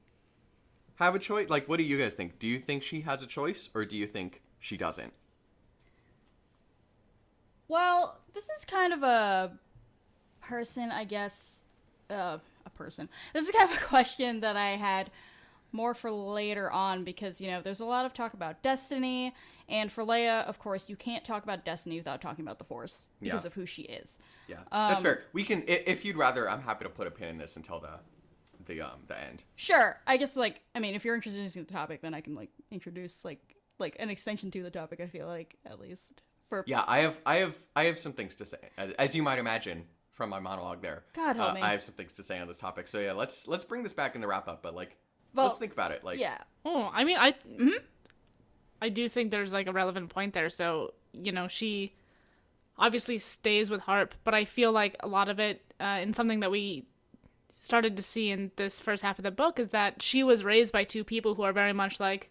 have a choice? Like, what do you guys think? Do you think she has a choice, or do you think she doesn't? Well, this is kind of a person, I guess. A person. This is kind of a question that I had more for later on because, you know, there's a lot of talk about destiny. And for Leia, of course, you can't talk about destiny without talking about the Force because of who she is. Yeah, that's fair. We can, if you'd rather, I'm happy to put a pin in this until the end. Sure. I guess, like, I mean, if you're introducing the topic, then I can, like, introduce, like an extension to the topic, I feel like, at least. Yeah, I have some things to say. As you might imagine from my monologue there. God help me. I have some things to say on this topic. So yeah, let's bring this back in the wrap up, but like, let's think about it. Like, yeah. Oh, I mean, I do think there's like a relevant point there. So, you know, she obviously stays with Harp, but I feel like a lot of it, and something that we started to see in this first half of the book, is that she was raised by two people who are very much like,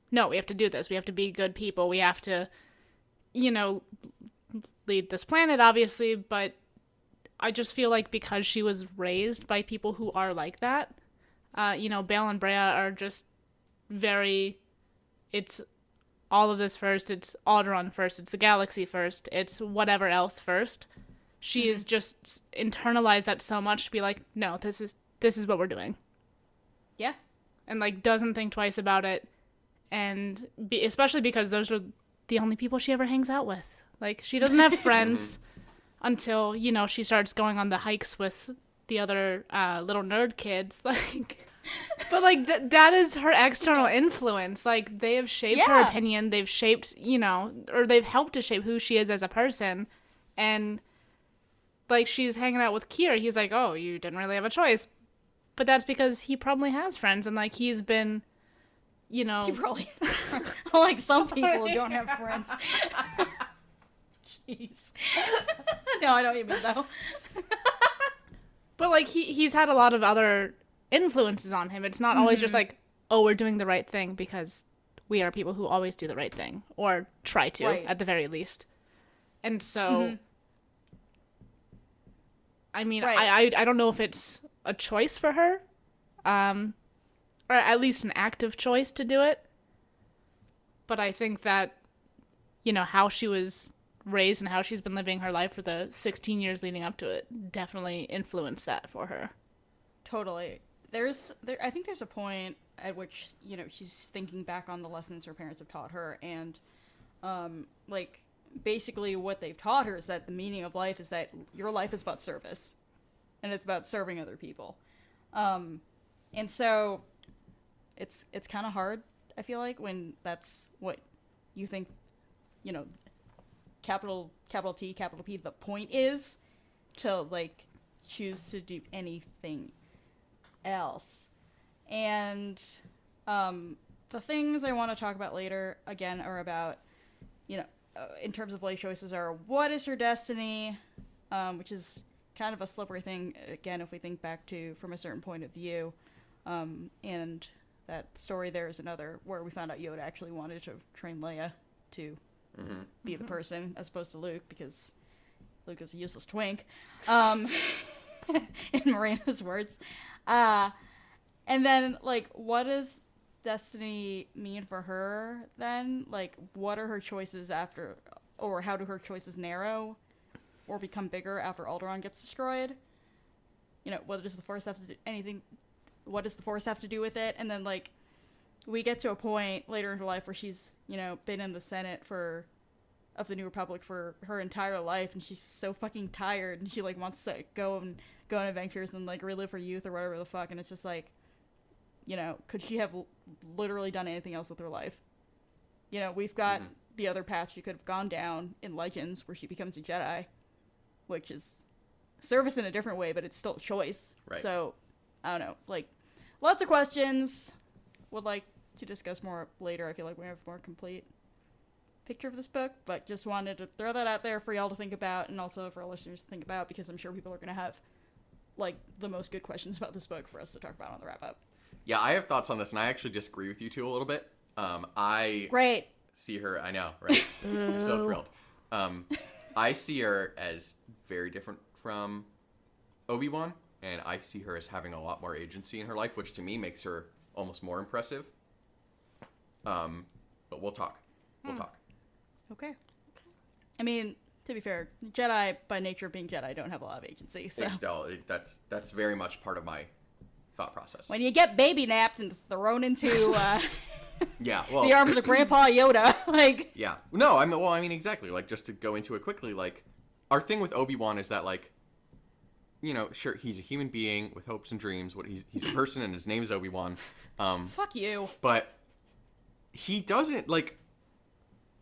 no, we have to do this. We have to be good people. We have to, you know, lead this planet, obviously, but I just feel like because she was raised by people who are like that, you know, Bale and Brea are just very, it's all of this first, it's Alderaan first, it's the galaxy first, it's whatever else first. She is just internalized that so much to be like, no, this is what we're doing. Yeah. And like doesn't think twice about it, and especially because those are the only people she ever hangs out with. Like, she doesn't have friends until, you know, she starts going on the hikes with the other little nerd kids. Like, but like that is her external influence. Like, they have shaped her opinion. They've shaped, you know, or they've helped to shape who she is as a person. And like, she's hanging out with Kier. He's like, oh, you didn't really have a choice. But that's because he probably has friends, and like, he's been, you know, He probably like some people who don't have friends. Jeez. No, I know what you mean though. But like, he's had a lot of other influences on him. It's not always just like, oh, we're doing the right thing because we are people who always do the right thing, or try to, at the very least. And so, I mean, I don't know if it's a choice for her, or at least an active choice to do it. But I think that, you know, how she was raised and how she's been living her life for the 16 years leading up to it definitely influenced that for her. Totally. I think there's a point at which, you know, she's thinking back on the lessons her parents have taught her, and like, basically what they've taught her is that the meaning of life is that your life is about service, and it's about serving other people. And so it's kind of hard, I feel like, when that's what you think, you know, capital T, capital P, the point is, to like choose to do anything else. And the things I want to talk about later, again, are about, you know, in terms of life choices, are what is her destiny, which is kind of a slippery thing, again, if we think back to from a certain point of view. And that story there is another where we found out Yoda actually wanted to train Leia to be the person as opposed to Luke, because Luke is a useless twink, in Miranda's words. And then, like, what does destiny mean for her then? Like, what are her choices after, or how do her choices narrow or become bigger after Alderaan gets destroyed? You know, what does the Force have to do, what does the Force have to do with it? And then, like, we get to a point later in her life where she's, you know, been in the Senate of the New Republic for her entire life, and she's so fucking tired, and she, like, wants to go on adventures and, like, relive her youth or whatever the fuck, and it's just like, you know, could she have literally done anything else with her life? You know, we've got the other path she could have gone down in Legends, where she becomes a Jedi, which is service in a different way, but it's still a choice. Right. So, I don't know, like, lots of questions. Would like to discuss more later. I feel like we have more complete picture of this book, but just wanted to throw that out there for y'all to think about, and also for our listeners to think about, because I'm sure people are going to have, like, the most good questions about this book for us to talk about on the wrap-up. Yeah, I have thoughts on this, and I actually disagree with you two a little bit. I Great. see her, I know, right? I'm so thrilled. I see her as very different from Obi-Wan, and I see her as having a lot more agency in her life, which to me makes her almost more impressive. But we'll talk. We'll talk. Okay. I mean, to be fair, Jedi, by nature of being Jedi, don't have a lot of agency, so... That's very much part of my thought process. When you get baby napped and thrown into yeah, well, the arms of Grandpa Yoda, like... Yeah. No, I mean, exactly. Like, just to go into it quickly, like, our thing with Obi-Wan is that, like, you know, sure, he's a human being with hopes and dreams. He's a person, and his name is Obi-Wan. Fuck you. But he doesn't, like...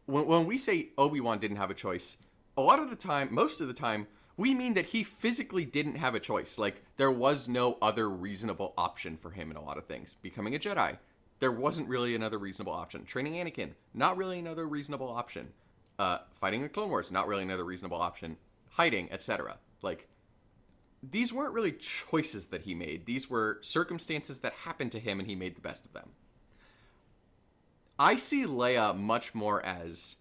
When we say Obi-Wan didn't have a choice, a lot of the time, most of the time, we mean that he physically didn't have a choice. Like, there was no other reasonable option for him in a lot of things. Becoming a Jedi, there wasn't really another reasonable option. Training Anakin, not really another reasonable option. Fighting the Clone Wars, not really another reasonable option. Hiding, etc. Like, these weren't really choices that he made. These were circumstances that happened to him, and he made the best of them. I see Leia much more as,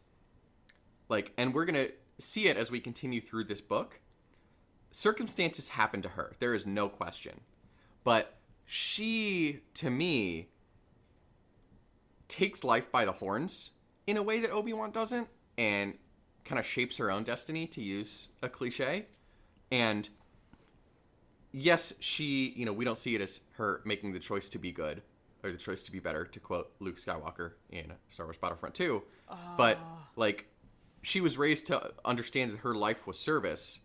like, and we're going to see it as we continue through this book. Circumstances happen to her. There is no question. But she, to me, takes life by the horns in a way that Obi-Wan doesn't, and kind of shapes her own destiny, to use a cliche. And yes, she, you know, we don't see it as her making the choice to be good, or the choice to be better, to quote Luke Skywalker in Star Wars Battlefront 2. But, like, she was raised to understand that her life was service.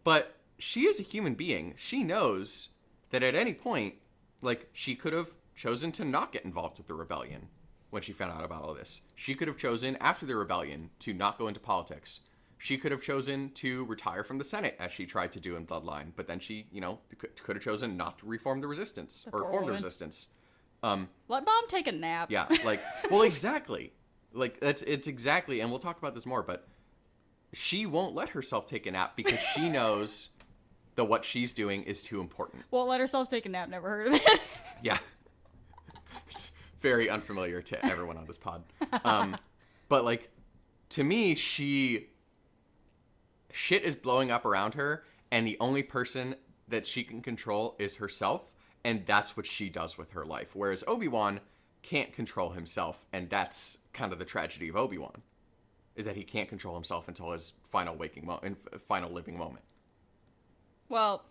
But she is a human being. She knows that at any point, like, she could have chosen to not get involved with the rebellion when she found out about all this. She could have chosen, after the rebellion, to not go into politics. She could have chosen to retire from the Senate, as she tried to do in Bloodline. But then she, you know, could have chosen not to reform the Resistance, or reform the Resistance. Let Mom take a nap. Yeah, like, well, exactly. Like, it's exactly, and we'll talk about this more, but she won't let herself take a nap because she knows that what she's doing is too important. Won't let herself take a nap, never heard of it. Yeah. It's very unfamiliar to everyone on this pod. But, like, to me, shit is blowing up around her, and the only person that she can control is herself. And that's what she does with her life. Whereas Obi-Wan can't control himself. And that's kind of the tragedy of Obi-Wan. Is that he can't control himself until his final final living moment. Well,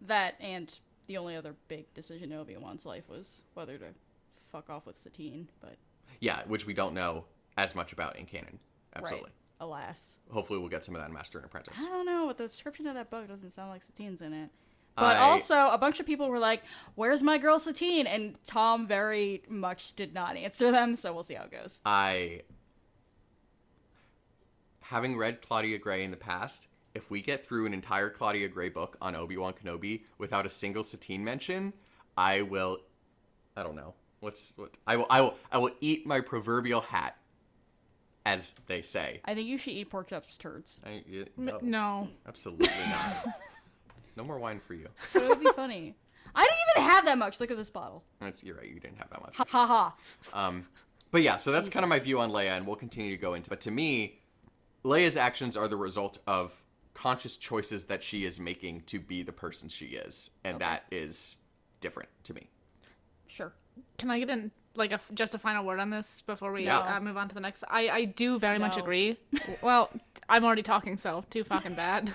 that and the only other big decision in Obi-Wan's life was whether to fuck off with Satine. But yeah, which we don't know as much about in canon. Absolutely. Right. Alas. Hopefully we'll get some of that in Master and Apprentice. I don't know. But the description of that book doesn't sound like Satine's in it. But also, a bunch of people were like, where's my girl Satine? And Tom very much did not answer them, so we'll see how it goes. Having read Claudia Gray in the past, if we get through an entire Claudia Gray book on Obi-Wan Kenobi without a single Satine mention, I don't know. I will eat my proverbial hat, as they say. I think you should eat pork chops turds. No. Absolutely not. No more wine for you. But it would be funny. I don't even have that much. Look at this bottle. You're right. You didn't have that much. Ha ha ha. But yeah, so that's kind of my view on Leia, and we'll continue to go into. But to me, Leia's actions are the result of conscious choices that she is making to be the person she is, and that is different to me. Sure. Can I get in, like, just a final word on this before we Yeah. move on to the next? I do very much agree. Well, I'm already talking, so too fucking bad.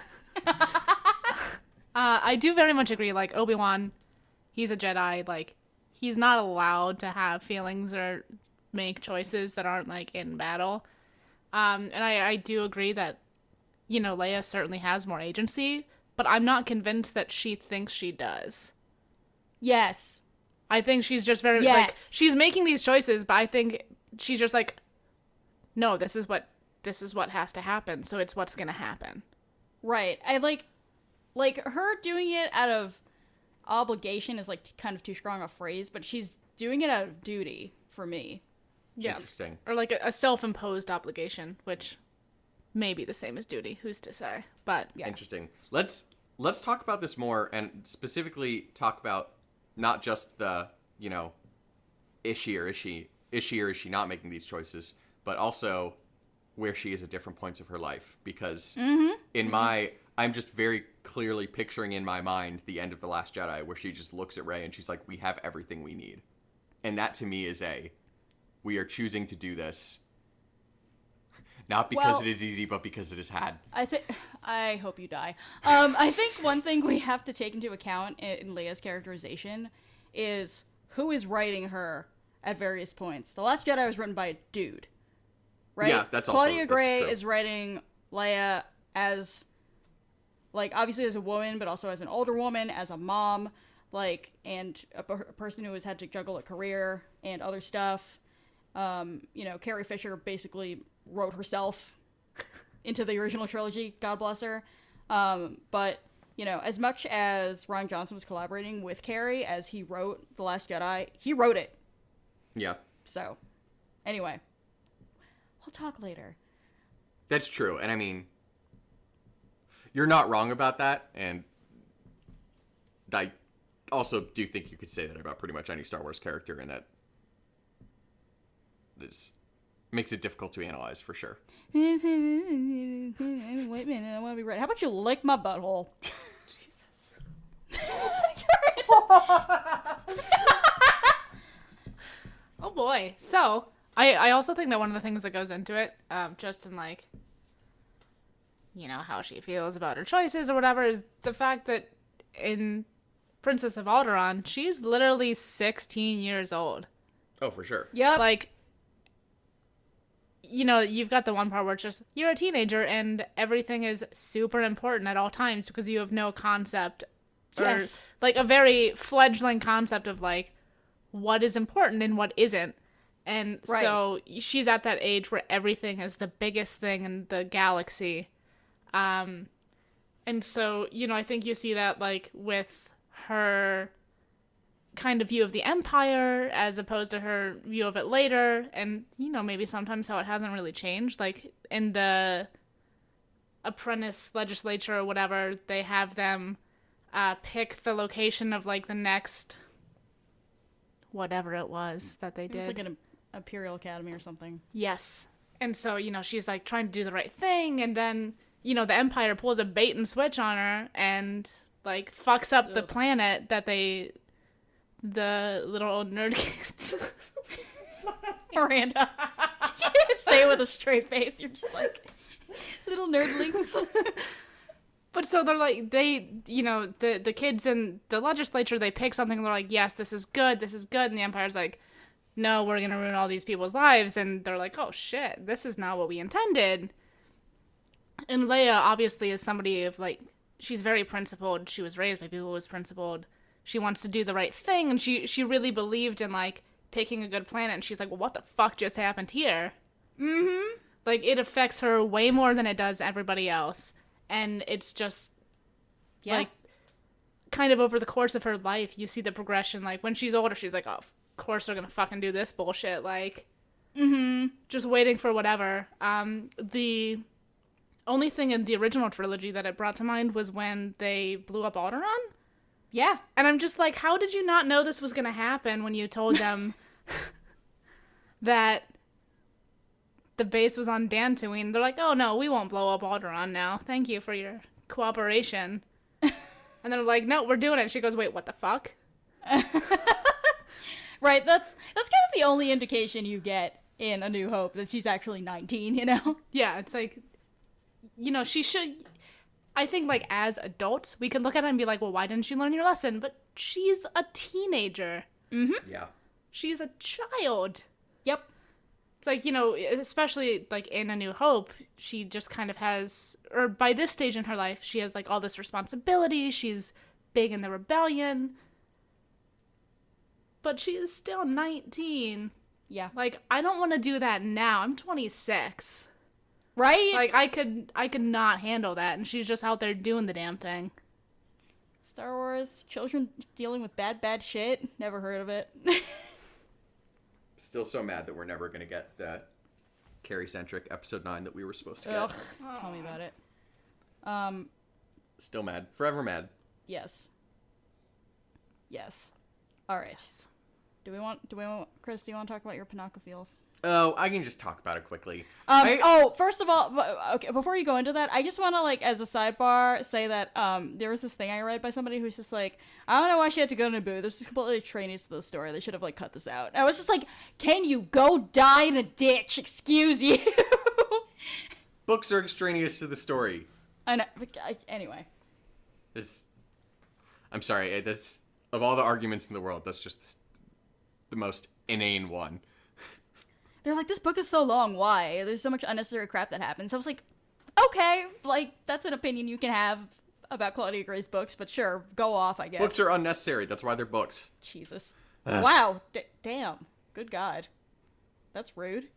I do very much agree. Like, Obi-Wan, he's a Jedi. Like, he's not allowed to have feelings or make choices that aren't, like, in battle. And I do agree that, you know, Leia certainly has more agency, but I'm not convinced that she thinks she does. Yes. I think she's just very, yes. like, she's making these choices, but I think she's just like, no, this is what has to happen, so it's what's gonna happen. Right. I like her doing it out of obligation is, like, kind of too strong a phrase, but she's doing it out of duty for me. Yeah. Interesting. Or like a self-imposed obligation, which may be the same as duty. Who's to say? But yeah. Interesting. Let's talk about this more, and specifically talk about not just the, is she or is she not making these choices, but also where she is at different points of her life. Because I'm just very clearly picturing in my mind the end of The Last Jedi, where she just looks at Rey and she's like, we have everything we need. And that to me is we are choosing to do this not because it is easy, but because it is had. I hope you die. I think one thing we have to take into account in Leia's characterization is who is writing her at various points. The Last Jedi was written by a dude, right? Yeah, that's also Claudia Gray true. is writing Leia as, like, obviously as a woman, but also as an older woman, as a mom, like, and a person who has had to juggle a career and other stuff. Carrie Fisher basically wrote herself into the original trilogy, God bless her. But, as much as Rian Johnson was collaborating with Carrie as he wrote The Last Jedi, he wrote it. Yeah. So, anyway, we'll talk later. That's true. And I mean, you're not wrong about that. And I also do think you could say that about pretty much any Star Wars character, and that makes it difficult to analyze for sure. Wait a minute, I want to be right. How about you lick my butthole? Jesus. Oh boy. So, I also think that one of the things that goes into it, just in like, how she feels about her choices or whatever, is the fact that in Princess of Alderaan, she's literally 16 years old. Oh, for sure. Yep. Like, you've got the one part where it's just, you're a teenager and everything is super important at all times because you have no concept. Yes. Or, like, a very fledgling concept of, like, what is important and what isn't. And Right. so she's at that age where everything is the biggest thing in the galaxy. And so, I think you see that, like, with her kind of view of the Empire as opposed to her view of it later, and maybe sometimes how it hasn't really changed. Like in the apprentice legislature or whatever, they have them pick the location of like the next whatever it was that they did. It's like an Imperial Academy or something. Yes. And so, she's like trying to do the right thing, and then the Empire pulls a bait and switch on her and like fucks up the planet that the little old nerd kids. Miranda. You can't say it with a straight face. You're just like, little nerdlings. But so they're like, the kids in the legislature, they pick something and they're like, yes, this is good. And the Empire's like, no, we're going to ruin all these people's lives. And they're like, oh shit, this is not what we intended. And Leia obviously is somebody of like, she's very principled. She was raised by people who was principled. She wants to do the right thing, and she really believed in, like, picking a good planet, and she's like, well, what the fuck just happened here? Mm-hmm. Like, it affects her way more than it does everybody else, and it's just, like, kind of over the course of her life, you see the progression, like, when she's older, she's like, oh, of course they're gonna fucking do this bullshit, like, just waiting for whatever. The only thing in the original trilogy that it brought to mind was when they blew up Alderaan. Yeah. And I'm just like, how did you not know this was going to happen when you told them that the base was on Dantooine? They're like, oh, no, we won't blow up Alderaan now. Thank you for your cooperation. And they're like, no, we're doing it. She goes, wait, what the fuck? Right, that's kind of the only indication you get in A New Hope that she's actually 19, Yeah, it's like, she should... I think, like, as adults, we can look at it and be like, well, why didn't you learn your lesson? But she's a teenager. Mm-hmm. Yeah. She's a child. Yep. It's like, especially, like, in A New Hope, she just kind of has, or by this stage in her life, she has, like, all this responsibility. She's big in the rebellion. But she is still 19. Yeah. Like, I don't want to do that now. I'm 26. Right? Like, I could not handle that, and she's just out there doing the damn thing. Star Wars, children dealing with bad shit. Never heard of it. Still so mad that we're never gonna get the Carrie-centric episode 9 that we were supposed to get. Ugh, tell me about it. Still mad. Forever mad. Yes. All right. Yes. Chris, do you want to talk about your Panaka feels? Oh, I can just talk about it quickly. First of all, okay, before you go into that, I just want to, like, as a sidebar, say that, there was this thing I read by somebody who's just like, I don't know why she had to go to Naboo. This is completely extraneous to the story. They should have, like, cut this out. And I was just like, can you go die in a ditch? Excuse you. Books are extraneous to the story. I know. Anyway. I'm sorry. That's, of all the arguments in the world, that's just the most inane one. They're like, this book is so long, why? There's so much unnecessary crap that happens. I was like, okay, like, that's an opinion you can have about Claudia Gray's books, but sure, go off, I guess. Books are unnecessary. That's why they're books. Jesus. Wow. Damn. Good God. That's rude.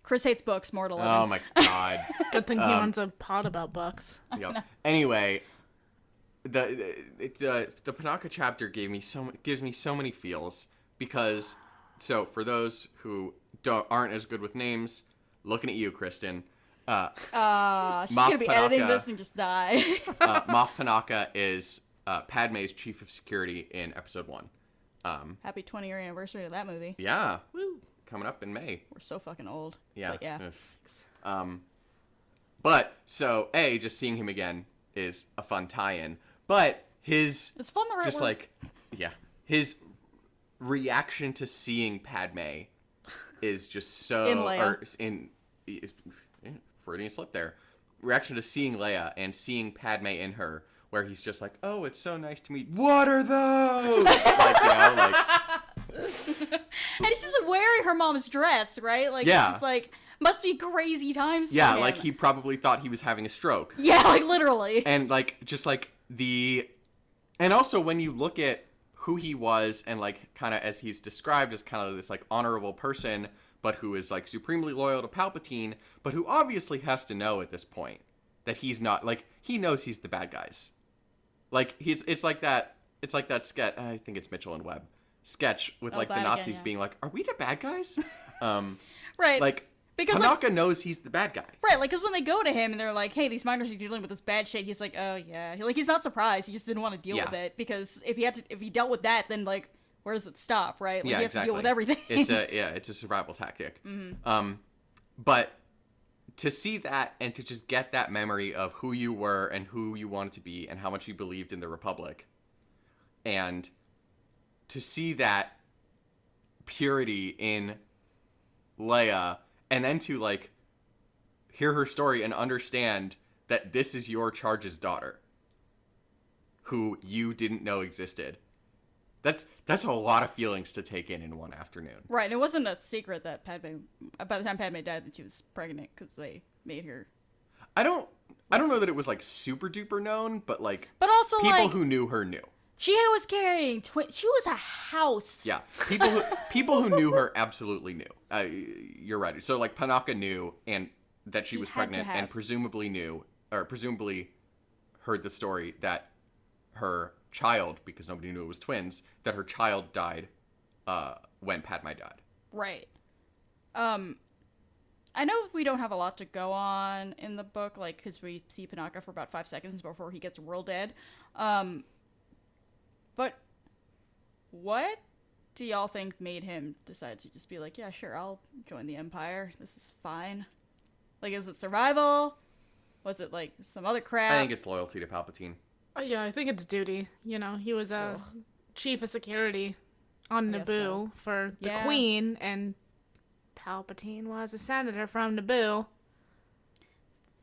Chris hates books, more to living. Oh my God. Good thing he runs a pod about books. Yep. Anyway, the Panaka chapter gives me so many feels because. So, for those who aren't as good with names, looking at you, Kristen. She's gonna be editing this and just die. Moff Panaka is Padme's chief of security in episode 1. Happy 20-year anniversary to that movie. Yeah. Woo. Coming up in May. We're so fucking old. Yeah. But yeah. So, just seeing him again is a fun tie-in. But It's fun the right just word. like, yeah, his reaction to seeing Padme is just so In Leia. Freudian slip there. Reaction to seeing Leia and seeing Padme in her, where he's just like, "Oh, it's so nice to meet." What are those? And he's just wearing her mom's dress, right? Like, Yeah. it's just like, must be crazy times for yeah, him. like he probably thought he was having a stroke. Yeah, like, literally. And and also when you look at who he was and like kind of as he's described as kind of this like honorable person, but who is like supremely loyal to Palpatine, but who obviously has to know at this point that he's not, like, he knows he's the bad guys. Like it's like that sketch, I think it's Mitchell and Webb sketch with like the that Nazis again, yeah. being like, are we the bad guys? Right. Like, because Panaka knows he's the bad guy. Right, like, because when they go to him and they're like, hey, these miners are dealing with this bad shit, he's like, oh, yeah. He's not surprised. He just didn't want to deal with it, because if he dealt with that, then, like, where does it stop, right? Like, Yeah, he has exactly. to deal with everything. It's a survival tactic. Mm-hmm. But to see that and to just get that memory of who you were and who you wanted to be and how much you believed in the Republic, and to see that purity in Leia, and then to like hear her story and understand that this is your charge's daughter, who you didn't know existed. That's a lot of feelings to take in one afternoon. Right, and it wasn't a secret that by the time Padme died, that she was pregnant, because they made her. I don't know that it was like super duper known, but like, But also, people like, who knew her knew. she was carrying she was a house. Yeah, people who knew her absolutely knew. You're right. So like Panaka knew and that she was had to pregnant, have. and presumably heard the story that her child, because nobody knew it was twins, that her child died when Padme died. Right. I know we don't have a lot to go on in the book, like, because we see Panaka for about 5 seconds before he gets real dead. But what do y'all think made him decide to just be like, yeah, sure, I'll join the Empire. This is fine. Like, is it survival? Was it, like, some other crap? I think it's loyalty to Palpatine. Yeah, I think it's duty. You know, he was a chief of security on I guess Naboo so. for the Yeah. Queen, and Palpatine was a senator from Naboo.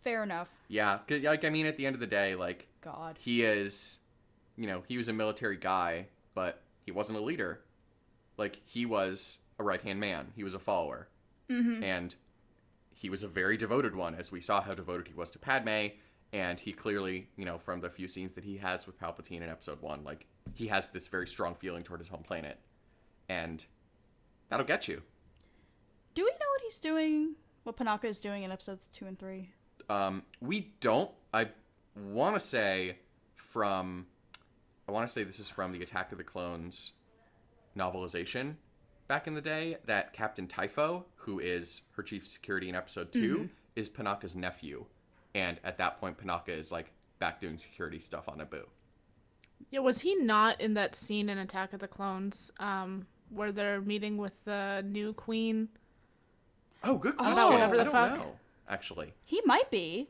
Fair enough. Yeah, 'cause, like, I mean, at the end of the day, like, God. he is, he was a military guy, but he wasn't a leader. Like, he was a right-hand man. He was a follower. Mm-hmm. And he was a very devoted one, as we saw how devoted he was to Padme. And he clearly, from the few scenes that he has with Palpatine in episode 1, like, he has this very strong feeling toward his home planet. And that'll get you. Do we know what he's doing? What Panaka is doing in episodes 2 and 3? We don't. I want to say this is from the Attack of the Clones novelization back in the day that Captain Typho, who is her chief of security in episode 2, is Panaka's nephew. And at that point, Panaka is like back doing security stuff on Naboo. Yeah, was he not in that scene in Attack of the Clones where they're meeting with the new queen? Oh, good question. About whatever the I don't fuck. know, actually. He might be.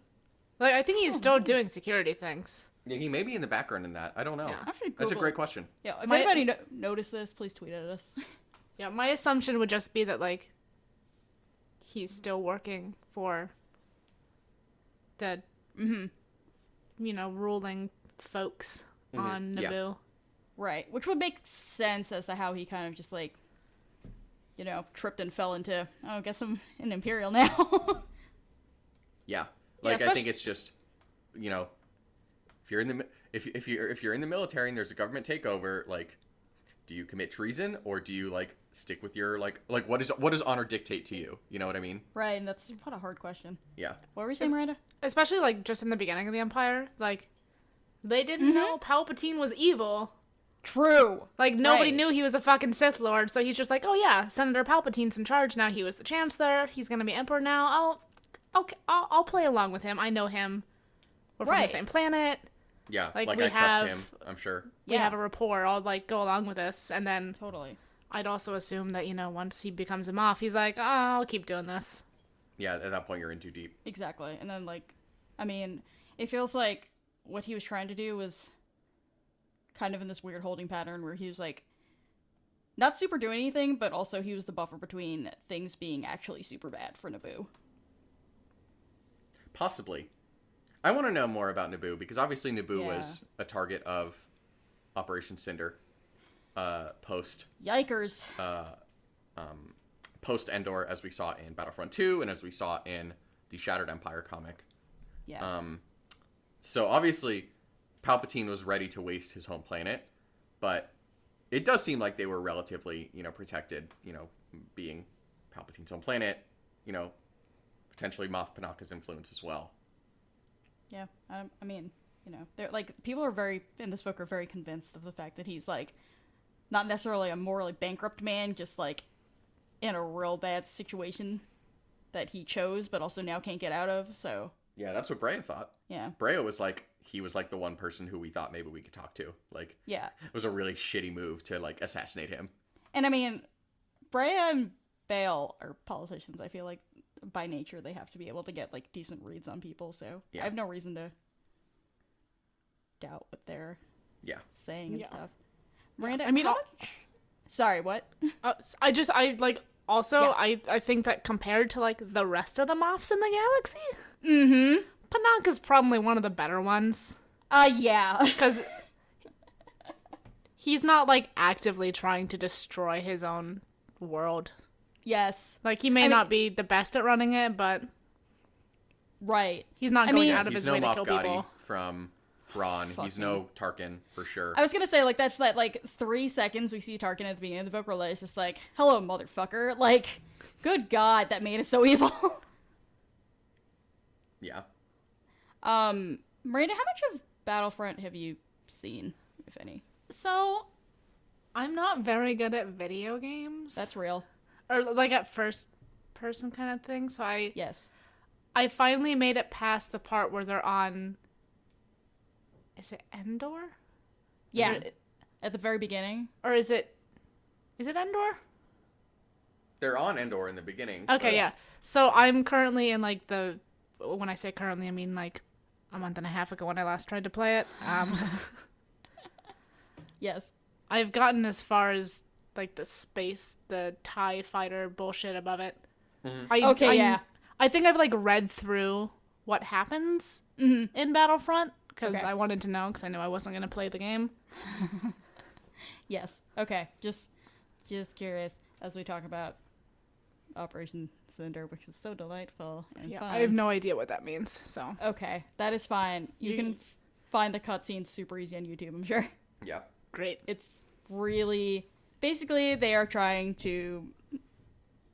Like, I think he's still doing security things. Yeah, he may be in the background in that. I don't know. Yeah. I should That's a Google great it. question. Yeah, if My- anybody noticed this, please tweet at us. Yeah, my assumption would just be that, like, he's still working for the, ruling folks on Yeah. Naboo. Right, which would make sense as to how he kind of just like, tripped and fell into. Oh, I guess I'm an Imperial now. Yeah. Like, I especially- think it's just, if you're in the if you're in the military and there's a government takeover, like, do you commit treason or do you like stick with your like what does honor dictate to you? You know what I mean? Right, and that's what a hard question. Yeah. What were you saying, Miranda? Especially, like, just in the beginning of the Empire. Like, they didn't know Palpatine was evil. True. Like, nobody Right. knew he was a fucking Sith Lord, so he's just like, oh yeah, Senator Palpatine's in charge now. He was the Chancellor. He's gonna be Emperor now. I'll play along with him. I know him. We're from Right. the same planet. Yeah. Like, Like, we I trust have- him, I'm sure. We Yeah. have a rapport. I'll, like, go along with this. And then Totally. I'd also assume that, once he becomes a Moff, he's like, oh, I'll keep doing this. Yeah, at that point you're in too deep. Exactly. And then, like, I mean, it feels like what he was trying to do was kind of in this weird holding pattern where he was, like, not super doing anything, but also he was the buffer between things being actually super bad for Naboo. Possibly. I want to know more about Naboo because obviously Naboo Yeah. was a target of Operation Cinder post Yikers. post Endor, as we saw in Battlefront 2 and as we saw in the Shattered Empire comic. Yeah. So obviously Palpatine was ready to waste his home planet, but it does seem like they were relatively, protected, being Palpatine's home planet, potentially Moff Panaka's influence as well. Yeah. I mean, they're like, people are in this book are very convinced of the fact that he's like, not necessarily a morally bankrupt man, just like in a real bad situation that he chose, but also now can't get out of. So, Yeah, that's what Brea thought. yeah. Brea was like, he was like the one person who we thought maybe we could talk to. Like, Yeah. it was a really shitty move to like assassinate him. And I mean, Brea and Bale are politicians. I feel like by nature they have to be able to get like decent reads on people. So Yeah. I have no reason to doubt what they're Yeah. saying and Yeah. stuff. Miranda, I mean, how much? Sorry, what? I think that compared to, like, the rest of the Moffs in the galaxy, Mm-hmm. Panaka's probably one of the better ones. Yeah. Because he's not, like, actively trying to destroy his own world. Yes. Like, he may not be the best at running it, but Right. he's not I going mean- out of He's his no way to Moff kill Gotti people. from Thrawn. He's no Tarkin for sure. I was gonna say, like, that's that, like, 3 seconds we see Tarkin at the beginning of the book where it's just like, hello, motherfucker. Like, good God, that made it so evil. Yeah. Miranda, how much of Battlefront have you seen, if any? So, I'm not very good at video games. That's real. Or, like, at first person kind of thing. So Yes. I finally made it past the part where they're on... Is it Endor? Yeah. At the very beginning. Or is it Endor? They're on Endor in the beginning. Okay, but- yeah. So I'm currently in, like, when I say currently, I mean, like, a month and a half ago when I last tried to play it. Yes. I've gotten as far as, like, the TIE fighter bullshit above it. Yeah. I think I've, like, read through what happens in Battlefront, because Okay. I wanted to know, because I knew I wasn't going to play the game. Yes. Okay. Just curious as we talk about Operation Cinder, which was so delightful and Yeah, fun. I have no idea what that means, so. Okay, that is fine. You can find the cutscenes super easy on YouTube, I'm sure. Yeah. Great. It's really... Basically, they are trying to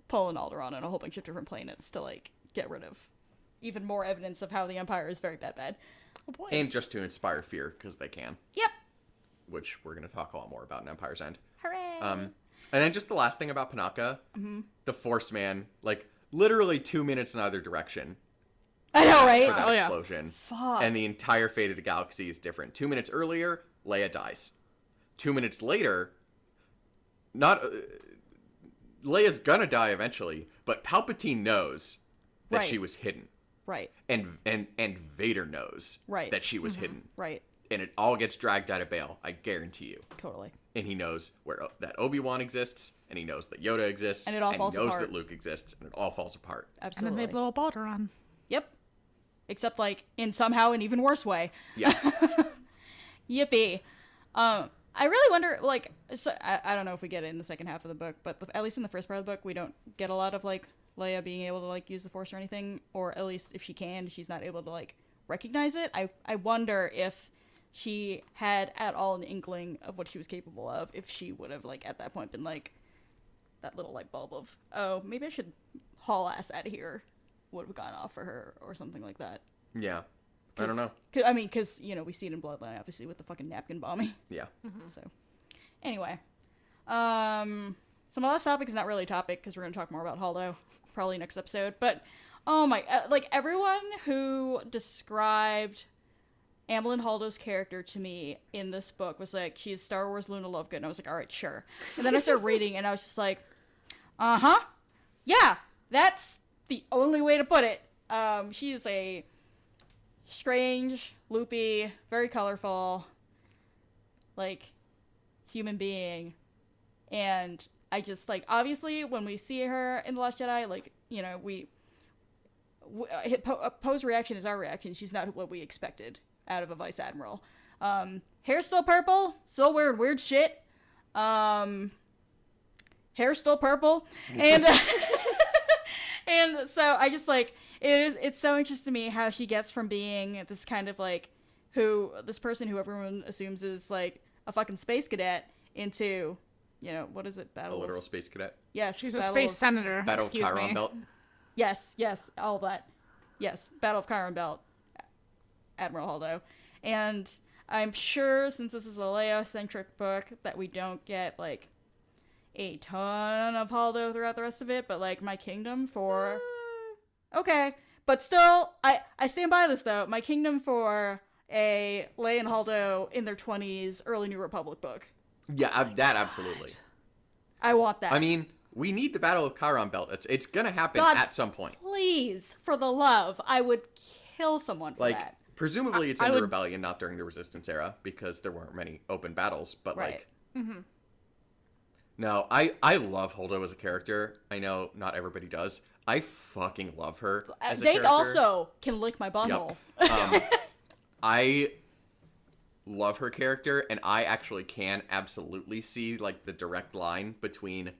pull an Alderaan on a whole bunch of different planets to, like, get rid of even more evidence of how the Empire is very bad. Oh, boy. And just to inspire fear, because they can. Yep. Which we're going to talk a lot more about in Empire's End. Hooray! And then just the last thing about Panaka, the Force Man, like literally 2 minutes in either direction I know, right? for that Oh, yeah. explosion. Fuck. And the entire fate of the galaxy is different. 2 minutes earlier, Leia dies. 2 minutes later, Leia's gonna die eventually, but Palpatine knows that Right. she was hidden. Right. And Vader knows Right. that she was hidden. Right. And it all gets dragged out of bail, I guarantee you. Totally. And he knows where that Obi-Wan exists, and he knows that Yoda exists, And it all falls he knows apart. that Luke exists, and it all falls apart. And Absolutely. then they blow up Alderaan. Yep. Except like in somehow an even worse way. Yeah. Yippee. I really wonder, like, so, I don't know if we get it in the second half of the book, but at least in the first part of the book, we don't get a lot of, like, Leia being able to, like, use the Force or anything, or at least if she can, she's not able to, like, recognize it. I wonder if she had at all an inkling of what she was capable of, if she would have, like, at that point been, like, that little light bulb of, oh, maybe I should haul ass out of here, would have gone off for her, or something like that. Yeah. I don't know. Because, you know, we see it in Bloodline, obviously, with the fucking napkin bombing. Yeah. So, anyway. So my last topic is not really a topic, because we're going to talk more about Holdo, probably next episode. But, oh my, like, everyone who described Amblin Holdo's character to me in this book was like, she's Star Wars Luna Lovegood. And I was like, all right, sure. And then I started reading, and I was just like, uh-huh. Yeah, that's the only way to put it. She's a strange, loopy, very colorful, like, human being. And I just, like, obviously, when we see her in The Last Jedi, like, you know, Poe's reaction is our reaction. She's not what we expected out of a Vice Admiral. Hair's still purple, still wearing weird shit. Hair's still purple. And, and so I just, like, it's so interesting to me how she gets from being this kind of, like, this person who everyone assumes is, like, a fucking space cadet into, you know, what is it? A literal space cadet. Yes. She's a space senator. Battle Excuse of Chiron me. Belt. Yes, all that. Yes, Battle of Chiron Belt, Admiral Holdo. And I'm sure, since this is a Leia-centric book, that we don't get, like, a ton of Holdo throughout the rest of it, but, like, my kingdom for... Okay, but still, I stand by this, though. My kingdom for a Leia and Holdo in their 20s, early New Republic book. Yeah, that absolutely. I want that. I mean, we need the Battle of Chiron Belt. It's gonna happen God, at some point. Please, for the love, I would kill someone for Like, that. presumably it's I in the would- Rebellion, not during the Resistance era, because there weren't many open battles, but, Right. like... No, I love Holdo as a character. I know not everybody does. I fucking love her as a They character. also can lick my butthole. I love her character, and I actually can absolutely see, like, the direct line between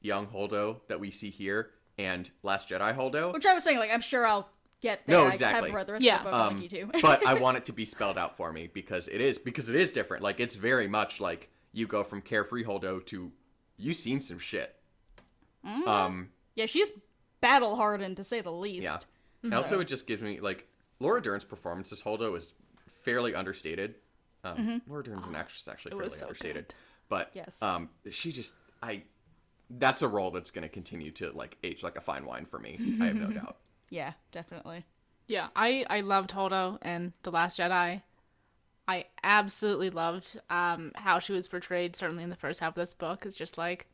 young Holdo that we see here and Last Jedi Holdo. Which I was saying, like, I'm sure I'll get there. No, I just exactly. haven't read the rest Yeah. of the book like you do. But I want it to be spelled out for me because it is different. Like, it's very much like you go from carefree Holdo to you've seen some shit. Yeah, she's battle hardened, to say the least. Yeah. And also, it just gives me, like, Laura Dern's performance as Holdo is fairly understated. Laura Dern's an actress actually It fairly was so understated. good. But Yes. she just, that's a role that's going to continue to, like, age like a fine wine for me. I have no doubt. Yeah, definitely. Yeah, I loved Holdo in The Last Jedi. I absolutely loved how she was portrayed, certainly in the first half of this book, is just like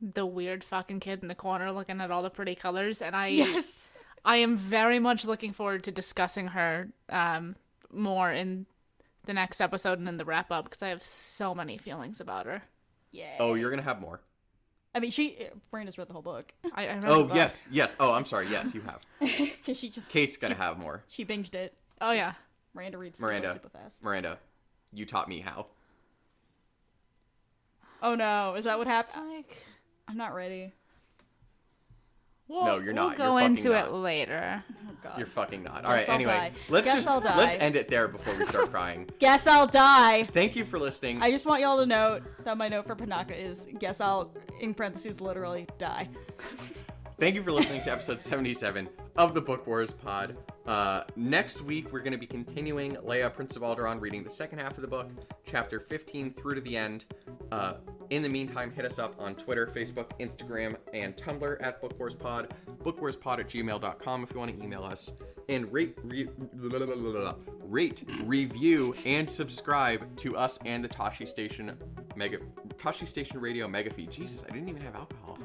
the weird fucking kid in the corner looking at all the pretty colors. And Yes. I am very much looking forward to discussing her more in the next episode and in the wrap up, because I have so many feelings about her. Yeah. Oh, you're going to have more. I mean, Miranda's read the whole book. I read the Oh, book. yes. Oh, I'm sorry. Yes, you have. Because Kate's going to have more. she binged it. Oh yeah. Miranda reads Miranda. super fast. Miranda, you taught me how. Oh no, is that what It's happened? like, I'm not ready. No, you're not. We'll You're go fucking into not. it later. Oh god. You're fucking not. All right, I'll anyway, die. let's Guess I'll die. let's end it there before we start crying. Guess I'll die. Thank you for listening. I just want y'all to note that my note for Panaka is, guess I'll, in parentheses, literally die. Thank you for listening to episode 77 of the Book Wars pod. Next week, we're going to be continuing Leia, Prince of Alderaan, reading the second half of the book, chapter 15 through to the end. In the meantime, hit us up on Twitter, Facebook, Instagram, and Tumblr at BookWarsPod, bookwarspod@gmail.com if you want to email us, and rate, review, and subscribe to us and the Tashi Station Radio Mega Feed. Jesus, I didn't even have alcohol.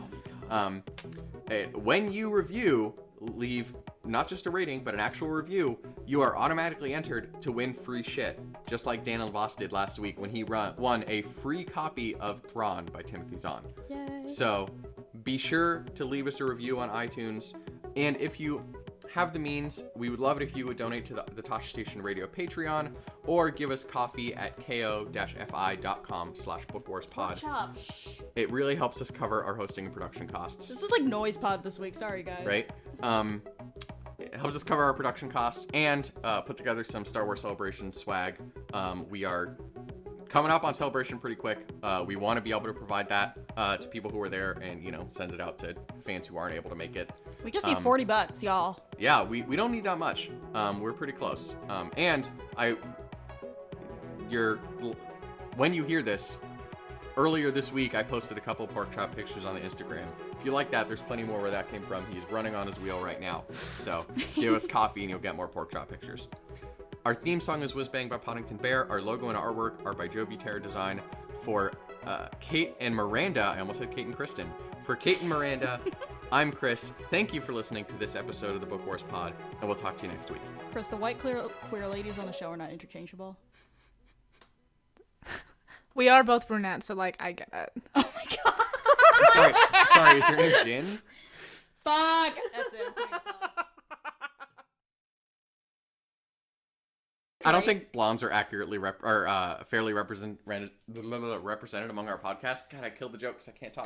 When you review, leave not just a rating, but an actual review, you are automatically entered to win free shit, just like Dan Voss did last week when he won a free copy of Thrawn by Timothy Zahn. Yay. So be sure to leave us a review on iTunes, and if you have the means, we would love it if you would donate to the Tasha Station Radio Patreon, or give us coffee at ko-fi.com/bookwarspod. Chop. It really helps us cover our hosting and production costs. This is like noise pod this week. Sorry, guys. Right? It helps us cover our production costs and put together some Star Wars Celebration swag. We are coming up on Celebration pretty quick. We want to be able to provide that to people who are there and, send it out to fans who aren't able to make it. We just need $40, y'all. Yeah, we don't need that much. We're pretty close. And when you hear this, earlier this week I posted a couple pork chop pictures on the Instagram. If you like that, there's plenty more where that came from. He's running on his wheel right now. So give us coffee and you'll get more pork chop pictures. Our theme song is Whiz Bang by Poddington Bear. Our logo and artwork are by Joe Butera Design. For Kate and Miranda, I almost said Kate and Kristen. For Kate and Miranda, I'm Chris. Thank you for listening to this episode of the Book Wars Pod, and we'll talk to you next week. Chris, the white queer ladies on the show are not interchangeable. We are both brunette, so I get it. Oh my god. Sorry, is your name Jin? Fuck. That's it. I'm putting a fuck. I don't think blondes are accurately fairly represented among our podcast. God, I killed the joke because I can't talk.